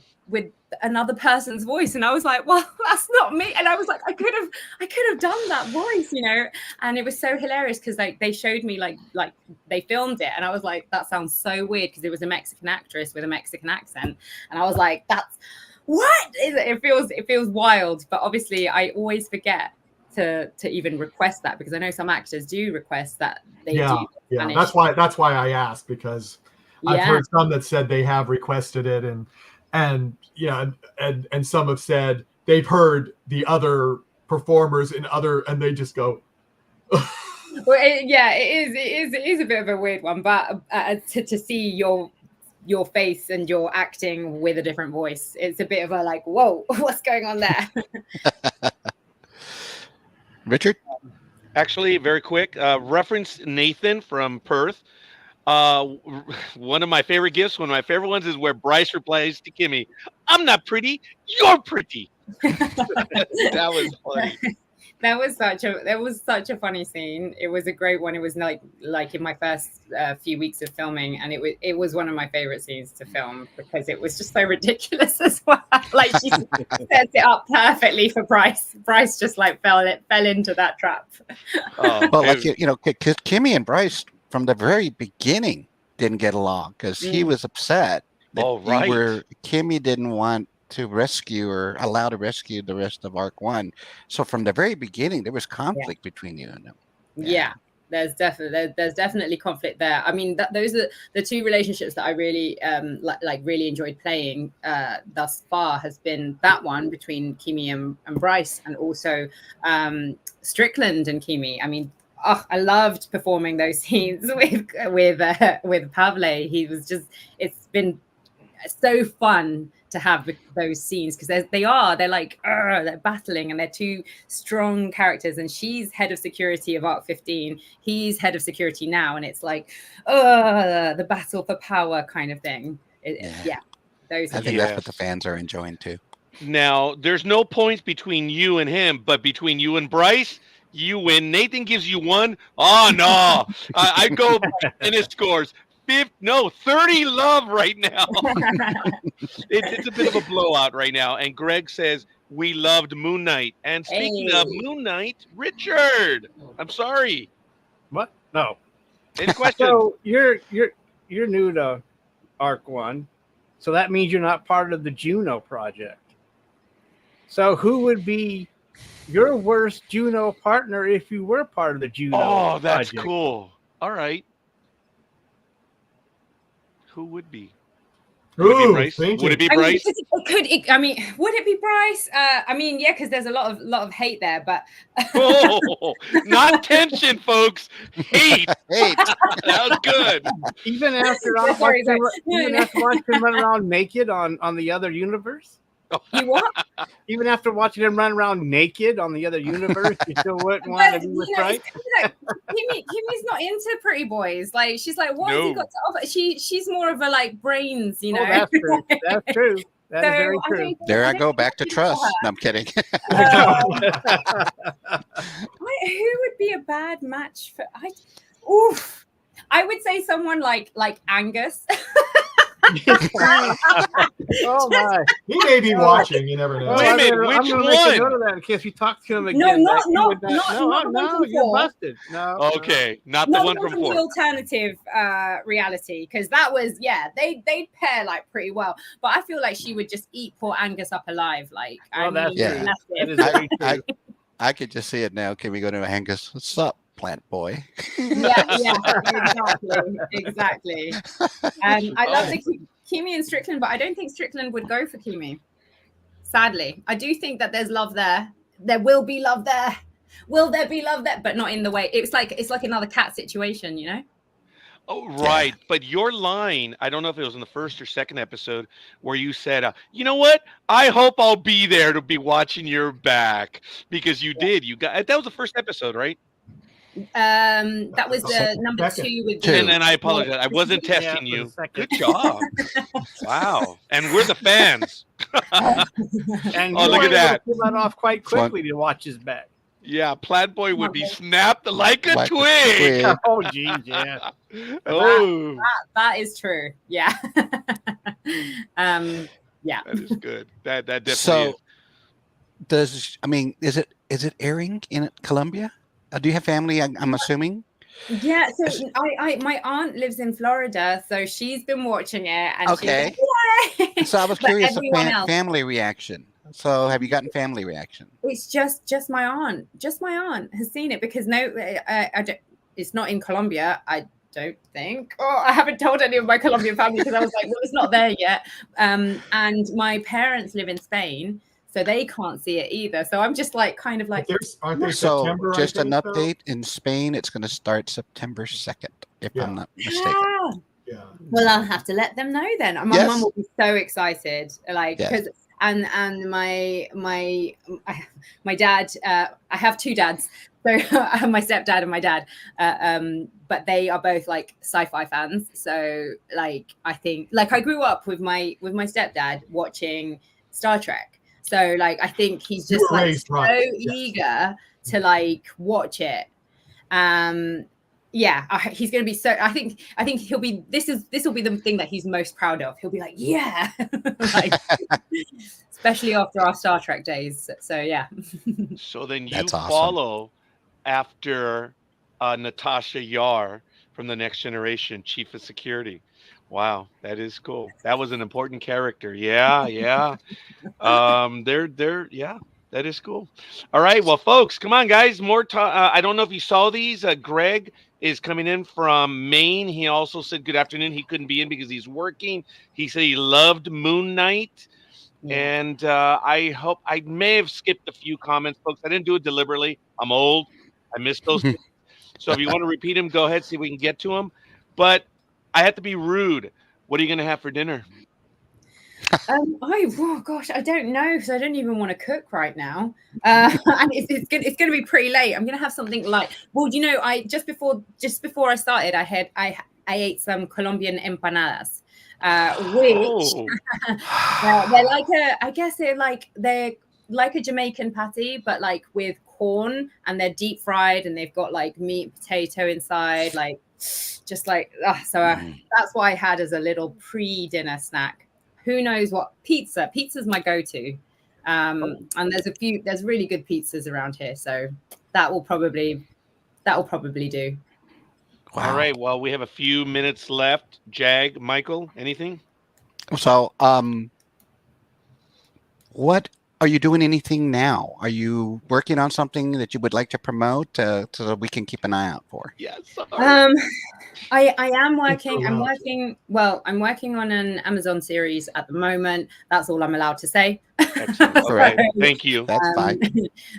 another person's voice, and I was like, well, that's not me. And I was like, I could have done that voice, you know. And it was so hilarious because like they showed me like they filmed it, and I was like, that sounds so weird because it was a Mexican actress with a Mexican accent, and I was like, that's what is it? It feels wild, but obviously I always forget to even request that because I know some actors do request that they do Spanish. That's why I asked, because I've heard some that said they have requested it, and some have said they've heard the other performers and they just go. Well, it is a bit of a weird one, but to see your face and your acting with a different voice, it's a bit of a like, whoa, what's going on there? Richard? Actually, very quick, reference Nathan from Perth. One of my favorite gifts, one of my favorite ones is where Bryce replies to Kimi, "I'm not pretty, you're pretty." That was funny. That was such a funny scene. It was a great one. It was like in my first few weeks of filming, and it was one of my favorite scenes to film because it was just so ridiculous as well. Like she sets it up perfectly for Bryce. Bryce just like fell into that trap. Well, like because Kimi and Bryce from the very beginning didn't get along because he was upset that Kimi didn't want to rescue or allow to rescue the rest of Arc 1. So from the very beginning, there was conflict between you and them. Yeah, there's definitely conflict there. I mean, those are the two relationships that I really really enjoyed playing thus far. Has been that one between Kimi and Bryce, and also Strickland and Kimi. I mean, I loved performing those scenes with Pavle. It's been so fun to have those scenes because they're battling, and they're two strong characters, and she's head of security of Arc 15, he's head of security now, and it's like the battle for power kind of thing. I think that's what the fans are enjoying too. Now there's no points between you and him, but between you and Bryce, you win. Nathan gives you one. Oh no, I go and it scores 30 love right now. It's a bit of a blowout right now. And Greg says we loved Moon Knight. And speaking of Moon Knight, Richard, I'm sorry. What? No. Any questions? So you're new to Arc 1. So that means you're not part of the Juno project. So who would be your worst Juno partner if you were part of the Juno Oh, that's project? cool. All right. Who would be? Ooh, Would it be Bryce? thinking. Would it be I mean, Bryce? it could. I mean, would it be Bryce? I mean, yeah, because there's a lot of hate there, but Oh, not tension, folks. Hate. Hey, That was good. Even after Sorry. even after watching him run around naked on the other universe? You what? Even after watching him run around naked on the other universe, you still wouldn't want to But, be with you know, Bryce? it's Kimmy's not into pretty boys. Like she's like, what has he No. got to offer? She's more of a like brains, you know. Oh, that's true. That's true. That is So very I true. don't- there I don't go think back to it's trust. her. No, I'm kidding. Who would be a bad match for? I would say someone like Angus. Oh my! He may be watching. You never know. Wait a minute, I'm which gonna make a one? note of that in case we talk to him again. No, that he would not the one no, from you're four. busted. No. Okay, not the Not one the from from the four. alternative reality, because that was they'd pair like pretty well. But I feel like she would just eat poor Angus up alive. Like Oh, that's Yeah. true. that's That it. is very true. I could just see it now. Can we go to Angus? What's up, plant boy? yeah, exactly. I love the Kimi and Strickland, but I don't think Strickland would go for Kimi. Sadly, I do think that there's love there. There will be love there. Will there be love there? But not in the way. It's like another cat situation, you know. Oh, right. But your line, I don't know if it was in the first or second episode, where you said, you know what? I hope I'll be there to be watching your back, because you did. You got that was the first episode, right? That was the number Second. 2 with Two. And then I apologize. I wasn't testing Yeah, for the you. second. Good job. Wow. And we're the fans. And Oh, you look were at that. able to pull that off quite quickly to watch his back. Yeah, Plaid Boy would be snapped like a Like a twig. twig. Oh, geez, yeah. Oh, that is true. Yeah. Yeah. that is good. That definitely So, is. is it airing in Colombia? Do you have family? I'm assuming. Yeah, so I my aunt lives in Florida, so she's been watching it, and Okay. she's like, yay! So I was But curious of everyone else- family reaction. So have you gotten family reaction? It's just my aunt. Just my aunt has seen it, because I don't, it's not in Colombia. I don't think. Oh, I haven't told any of my Colombian family, because I was like, well, it's not there yet. And my parents live in Spain, so they can't see it either. So I'm just like, kind of like, Aren't they So September? just I an think, though? update in Spain. It's going to start September 2nd, if Yeah. I'm not mistaken. ah. Yeah. Well, I'll have to let them know then. My Yes. mum will be so excited, like, Yes. because and my dad. I have two dads, so I have my stepdad and my dad. But they are both like sci-fi fans. So like, I think like I grew up with my stepdad watching Star Trek. So like, I think he's You just were like raised so right. Yes. eager to like watch it. Yeah, he's going to be so. I think he'll be. This will be the thing that he's most proud of. He'll be like, yeah, like, especially after our Star Trek days. So yeah. So then you That's awesome. follow after Natasha Yar from The Next Generation, Chief of Security. Wow, that is cool. That was an important character. Yeah. Yeah, that is cool. All right, well, folks, come on, guys. More time. I don't know if you saw these. Greg is coming in from Maine. He also said good afternoon. He couldn't be in because he's working. He said he loved Moon Knight. And I hope I may have skipped a few comments, folks. I didn't do it deliberately. I'm old. I missed those. So if you want to repeat them, go ahead, see if we can get to them. But I have to be rude. What are you going to have for dinner? Oh gosh, I don't know, because I don't even want to cook right now, and it's going to be pretty late. I'm going to have something like, well, you know, I just before I started, I ate some Colombian empanadas, which they're like they're like a Jamaican patty, but like with corn, and they're deep fried, and they've got like meat, potato inside, like just like that's what I had as a little pre-dinner snack. Who knows what pizza? Pizza's my go-to, and there's really good pizzas around here, so that will probably do. Wow. All right. Well, we have a few minutes left. Jag, Michael, anything? So, what are you doing? Anything now? Are you working on something that you would like to promote so that we can keep an eye out for? Yeah, sorry. I am working. I'm allowed to. working. Well, I'm working on an Amazon series at the moment. That's all I'm allowed to say. Excellent. Okay, thank you. That's fine.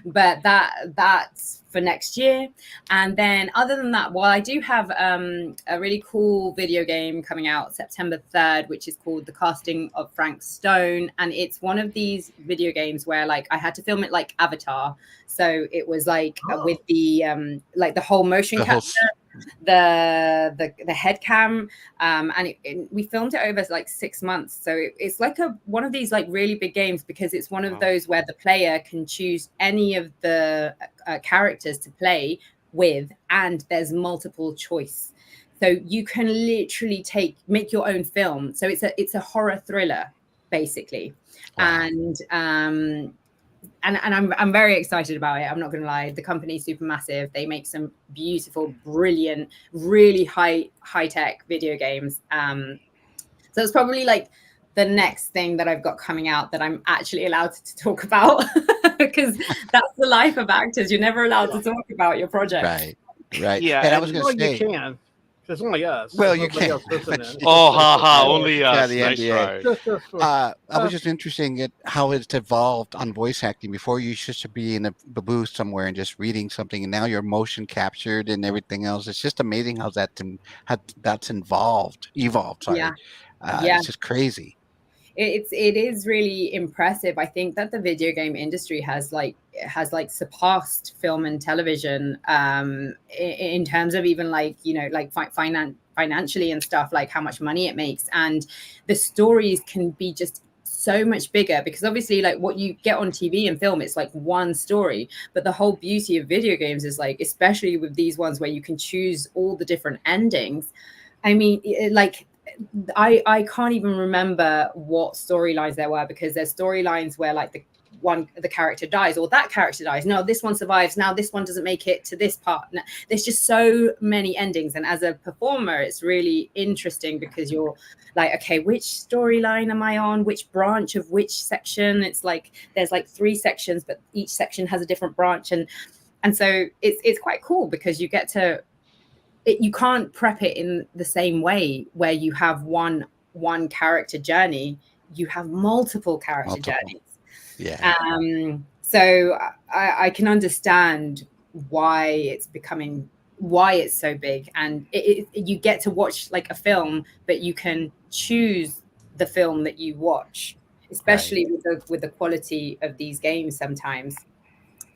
But that's for next year. And then other than that, well, I do have a really cool video game coming out September 3rd, which is called The Casting of Frank Stone. And it's one of these video games where like I had to film it like Avatar. So it was like with the like the whole motion capture, the head cam, and we filmed it over like 6 months. So it's like one of these like really big games because it's one of those where the player can choose any of the characters to play with, and there's multiple choice. So you can literally make your own film. So it's a horror thriller basically. Wow. And I'm very excited about it. I'm not going to lie. The company's super massive. They make some beautiful, brilliant, really high tech video games. So it's probably like the next thing that I've got coming out that I'm actually allowed to talk about because that's the life of actors. You're never allowed to talk about your project. Right. Yeah, and I was going to say, you can. It's only us. Well, you can't. Oh, only us. The nice NDA. try. I was just interested in how it's evolved on voice acting. Before you used to be in a booth somewhere and just reading something, and now you're motion captured and everything else. It's just amazing how that's evolved. Sorry. Yeah. It's just crazy. It is really impressive. I think that the video game industry has surpassed film and television in terms of even like, you know, like financially and stuff, like how much money it makes, and the stories can be just so much bigger because obviously like what you get on TV and film, it's like one story, but the whole beauty of video games is like, especially with these ones where you can choose all the different endings. I mean, I can't even remember what storylines there were because there's storylines where like the character dies or that character dies. No, this one survives. Now this one doesn't make it to this part. No, there's just so many endings. And as a performer, it's really interesting because you're like, okay, which storyline am I on? Which branch of which section? It's like there's like 3 sections, but each section has a different branch. And so it's quite cool because you get to you can't prep it in the same way where you have one character journey. You have multiple character journeys. Yeah. So I can understand why it's so big, and you get to watch like a film, but you can choose the film that you watch, especially with the quality of these games sometimes.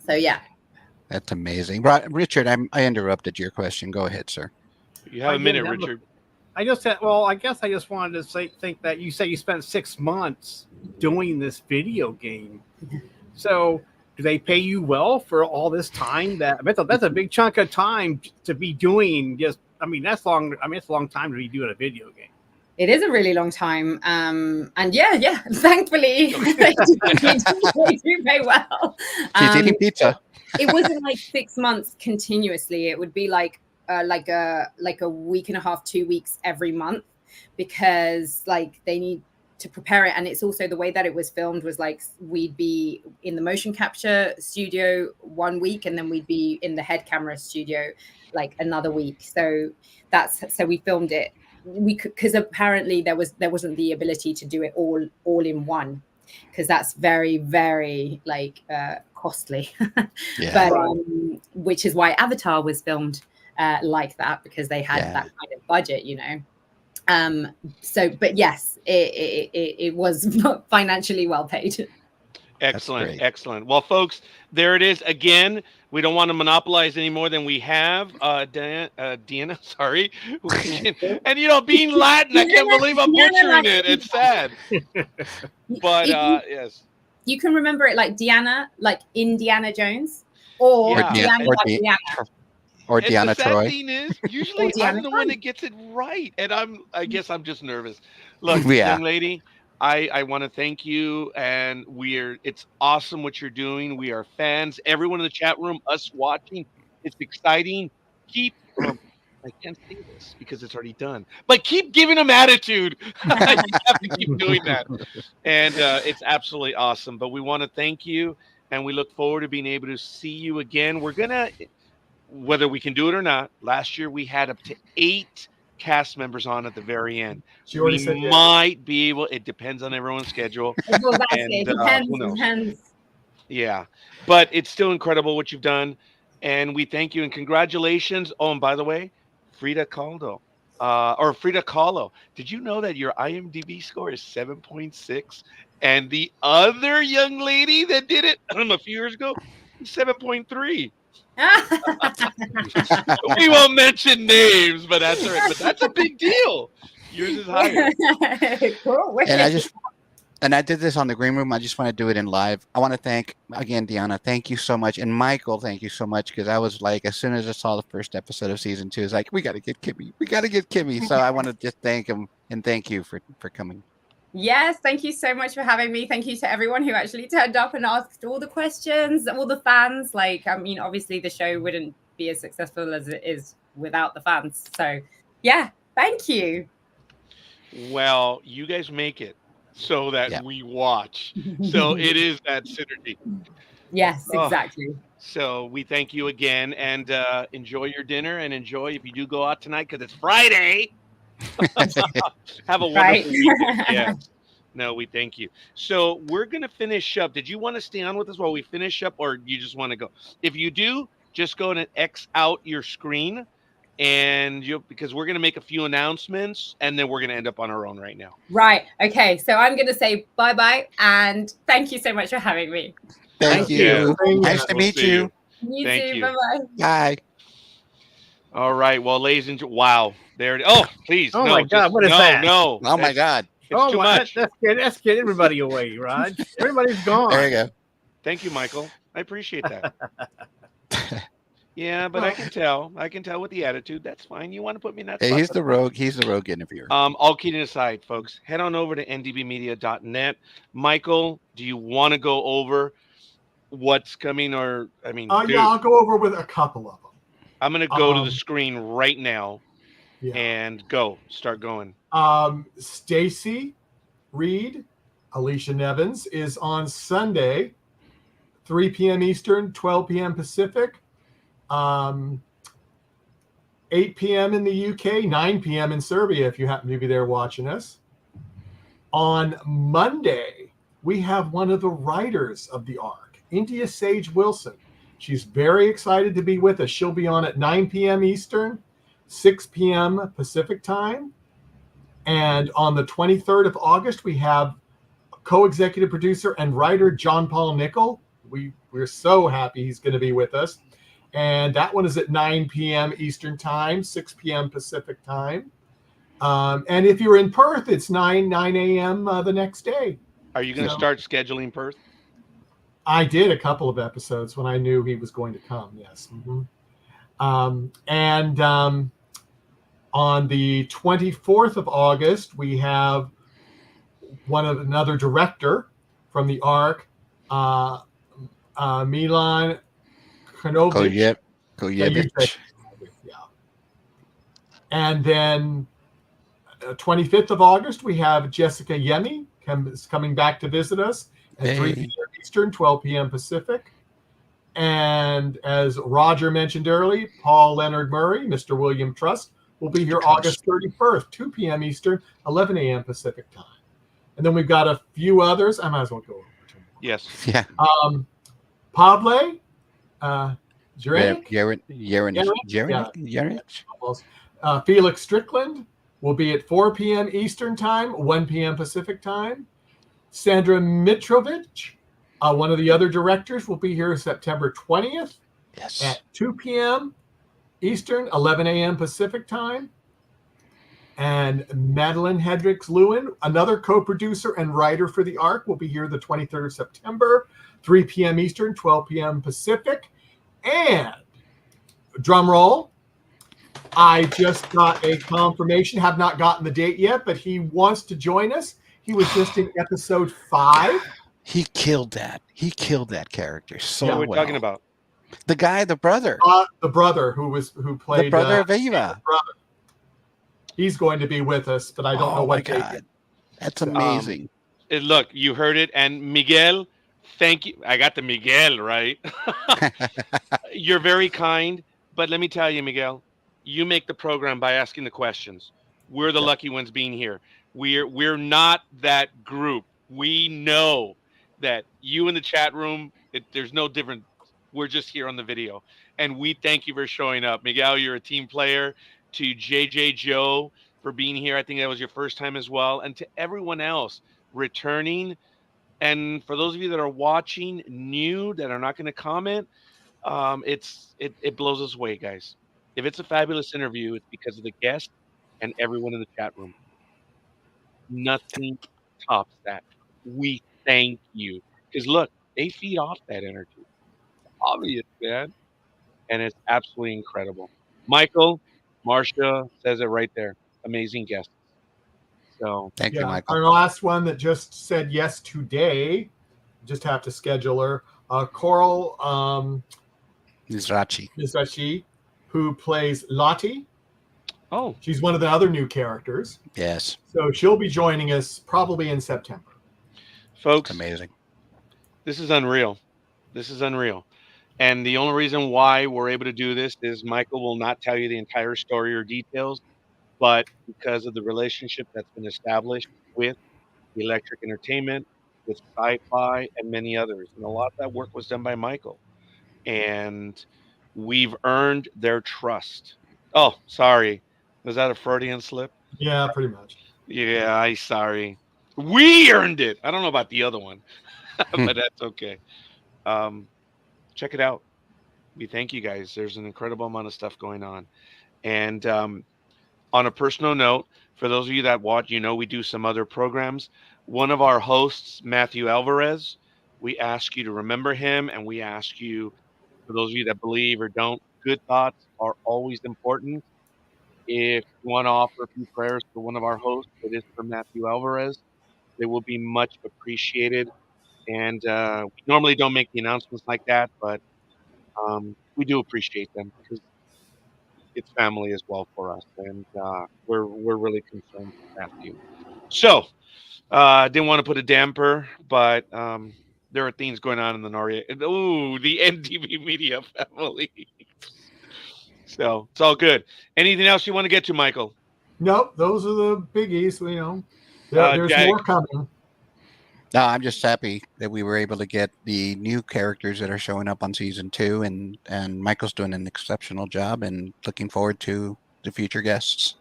So yeah. That's amazing. Richard, I interrupted your question. Go ahead, sir. You have a minute, Richard. I guess I just wanted to think that you say you spent 6 months doing this video game. So do they pay you well for all this time? That's a big chunk of time to be doing that's long. I mean, it's a long time to be doing a video game. It is a really long time. And yeah, thankfully they do pay well. She's eating pizza. It wasn't like 6 months continuously. It would be like a week and a half, 2 weeks every month, because like they need to prepare it. And it's also the way that it was filmed was like we'd be in the motion capture studio 1 week, and then we'd be in the head camera studio like another week. So we filmed it. We could, because apparently there wasn't the ability to do it all in one, because that's very, very like costly. Yeah. But which is why Avatar was filmed like that, because they had that kind of budget, you know. But yes, it was financially well paid. Excellent. Well, folks, there it is again. We don't want to monopolize any more than we have. Díana, sorry. And you know, being Latin, I can't believe I'm butchering it. It's sad. But yes. You can remember it like Díana, like Indiana Jones, or Díana like Díana. Or Díana the Troy. Sad thing is, usually I'm the one that gets it right, and I guess I'm just nervous. Look, young lady, I want to thank you, and it's awesome what you're doing. We are fans. Everyone in the chat room, us watching, it's exciting. Keep I can't say this because it's already done. But keep giving him attitude. You have to keep doing that. And it's absolutely awesome. But we want to thank you, and we look forward to being able to see you again. We're going to, whether we can do it or not, last year we had up to 8 cast members on at the very end. She already We said yes. might be able, it depends on everyone's schedule. Well, that's And, it. Depends. who knows? Depends. Yeah, but it's still incredible what you've done, and we thank you and congratulations. Oh, and by the way, Frida Kahlo, Frida Kahlo. Did you know that your IMDb score is 7.6, and the other young lady that did it a few years ago, 7.3. We won't mention names, but that's all right. But that's a big deal. Yours is higher. Cool. And I did this on the green room. I just want to do it in live. I want to thank again, Díana. Thank you so much, and Michael. Thank you so much, because I was like, as soon as I saw the first episode of season 2, it's like, we got to get Kimi. We got to get Kimi. So I want to just thank him and thank you for coming. Yes, thank you so much for having me. Thank you to everyone who actually turned up and asked all the questions, all the fans. Like, I mean, obviously the show wouldn't be as successful as it is without the fans. So, yeah, thank you. Well, you guys make it so that we watch. So it is that synergy. Yes, exactly. So we thank you again, and enjoy your dinner, and enjoy if you do go out tonight, because it's Friday. Have a wonderful weekend. Yes. No, we thank you. So we're going to finish up. Did you want to stay on with us while we finish up, or you just want to go? If you do, just go and X out your screen, and because we're going to make a few announcements, and then we're going to end up on our own right now. Right. Okay. So I'm going to say bye-bye, and thank you so much for having me. Thank you. Nice to meet you. You Thank too. you. Bye-bye. Bye. All right. Well, ladies and wow. There it is. Oh, please. Oh no, my God, what is no, that? No. Oh my God. It's too much. Let's get everybody away, Rod. Everybody's gone. There you go. Thank you, Michael. I appreciate that. Yeah, but I can tell. I can tell with the attitude. That's fine. You want to put me in that Hey, spot? he's the rogue. He's the rogue interviewer. All kidding aside, folks, head on over to ndbmedia.net. Michael, do you want to go over what's coming? Or dude, yeah, I'll go over with a couple of them. I'm going to go to the screen right now and start going. Stacy Reed, Alicia Nevins is on Sunday, 3 p.m. Eastern, 12 p.m. Pacific, 8 p.m. in the UK, 9 p.m. in Serbia, if you happen to be there watching us. On Monday, we have one of the writers of the Ark, India Sage Wilson. She's very excited to be with us. She'll be on at 9 p.m. Eastern, 6 p.m. Pacific time. And on the 23rd of August, we have co-executive producer and writer John Paul Nickel. We're so happy he's going to be with us. And that one is at 9 p.m. Eastern time, 6 p.m. Pacific time. And if you're in Perth, it's 9 a.m. The next day. Are you going to start scheduling Perth? I did a couple of episodes when I knew he was going to come, yes. Mm-hmm. On the 24th of August, we have another director from the Ark, Milan Konovic. Kojevic. Yeah. And then 25th of August, we have Jessica Yemi coming back to visit us at 3 p.m. Eastern, 12 p.m. Pacific. And as Roger mentioned earlier, Paul Leonard Murray, Mr. William Trust, will be here August 31st, 2 p.m. Eastern, 11 a.m. Pacific time. And then we've got a few others. I might as well go over to them. Yes. Yeah. Pavle, Felix Strickland will be at 4 p.m. Eastern time, 1 p.m. Pacific time. Sandra Mitrovic, one of the other directors, will be here September 20th at 2 p.m. Eastern, 11 a.m. Pacific time. And Madeline Hendricks-Lewin, another co-producer and writer for the Ark, will be here the 23rd of September, 3 p.m. Eastern, 12 p.m. Pacific. And drum roll, I just got a confirmation, have not gotten the date yet, but he wants to join us. He was just in episode 5. He killed that. He killed that character so what we're well. talking about. The guy, the brother. The brother who played The brother of Eva. brother. He's going to be with us, but I don't know what take it. That's amazing. Look, you heard it. And Miguel, thank you. I got the Miguel right. You're very kind. But let me tell you, Miguel, you make the program by asking the questions. We're the lucky ones being here. We're not that group. We know that you in the chat room, there's no different. We're just here on the video. And we thank you for showing up. Miguel, you're a team player. To JJ Joe for being here. I think that was your first time as well. And to everyone else returning. And for those of you that are watching new that are not going to comment, it blows us away, guys. If it's a fabulous interview, it's because of the guest and everyone in the chat room. Nothing tops that. We thank you. Because look, they feed off that energy. It's obvious, man. And it's absolutely incredible. Michael, Marcia says it right there. Amazing guests. So Thank you, Michael. Our last one that just said yes today, just have to schedule her. Coral Mizrachi, who plays Lottie. Oh, she's one of the other new characters. Yes. So she'll be joining us probably in September. Folks, amazing. This is unreal. This is unreal. And the only reason why we're able to do this is Michael will not tell you the entire story or details, but because of the relationship that's been established with Electric Entertainment, with Sci-Fi, and many others. And a lot of that work was done by Michael. And we've earned their trust. Oh, sorry. Was that a Freudian slip? Yeah, pretty much. Yeah, sorry. We earned it. I don't know about the other one, but that's okay. Check it out. We thank you guys. There's an incredible amount of stuff going on. And on a personal note, for those of you that watch, we do some other programs. One of our hosts, Matthew Alvarez, we ask you to remember him, and we ask you, for those of you that believe or don't, good thoughts are always important. If you want to offer a few prayers for one of our hosts, it is for Matthew Alvarez. They will be much appreciated. And we normally don't make the announcements like that, but we do appreciate them because it's family as well for us, and we're really concerned with Matthew. So, didn't want to put a damper, but there are things going on in the the NDB Media family. So it's all good. Anything else you want to get to, Michael? Nope, those are the biggies. There's more coming. No, I'm just happy that we were able to get the new characters that are showing up on season 2, and Michael's doing an exceptional job, and looking forward to the future guests.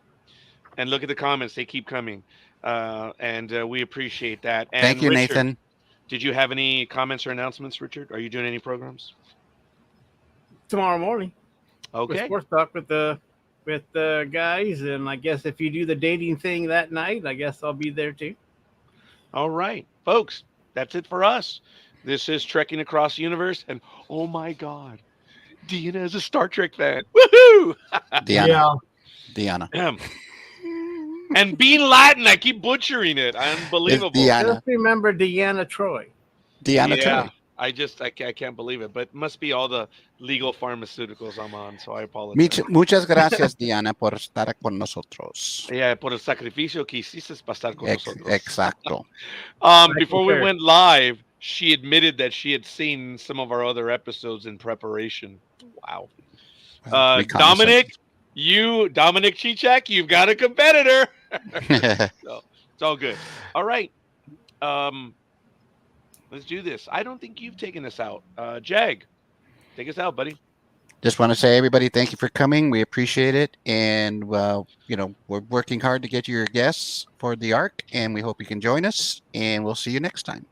And look at the comments; they keep coming, and we appreciate that. And thank you, Richard, Nathan. Did you have any comments or announcements, Richard? Are you doing any programs tomorrow morning? Okay, with sports talk with the guys, and I guess if you do the dating thing that night, I guess I'll be there too. All right, folks, that's it for us. This is Trekking Across the Universe, and oh my God, Díana is a Star Trek fan. Woohoo! Díana. And being Latin, I keep butchering it. Unbelievable. Just remember Deanna Troy. Troy. I can't believe it, but it must be all the legal pharmaceuticals I'm on, so I apologize. Muchas gracias, Díana, por estar con nosotros. Yeah, por el sacrificio que hiciste para estar con nosotros. Exacto. Before we went live, she admitted that she had seen some of our other episodes in preparation. Wow. Dominic Chichak, you've got a competitor. So it's all good. All right. Let's do this. I don't think you've taken us out. Jag, take us out, buddy. Just want to say, everybody, thank you for coming. We appreciate it. And, we're working hard to get you your guests for the arc, and we hope you can join us. And we'll see you next time.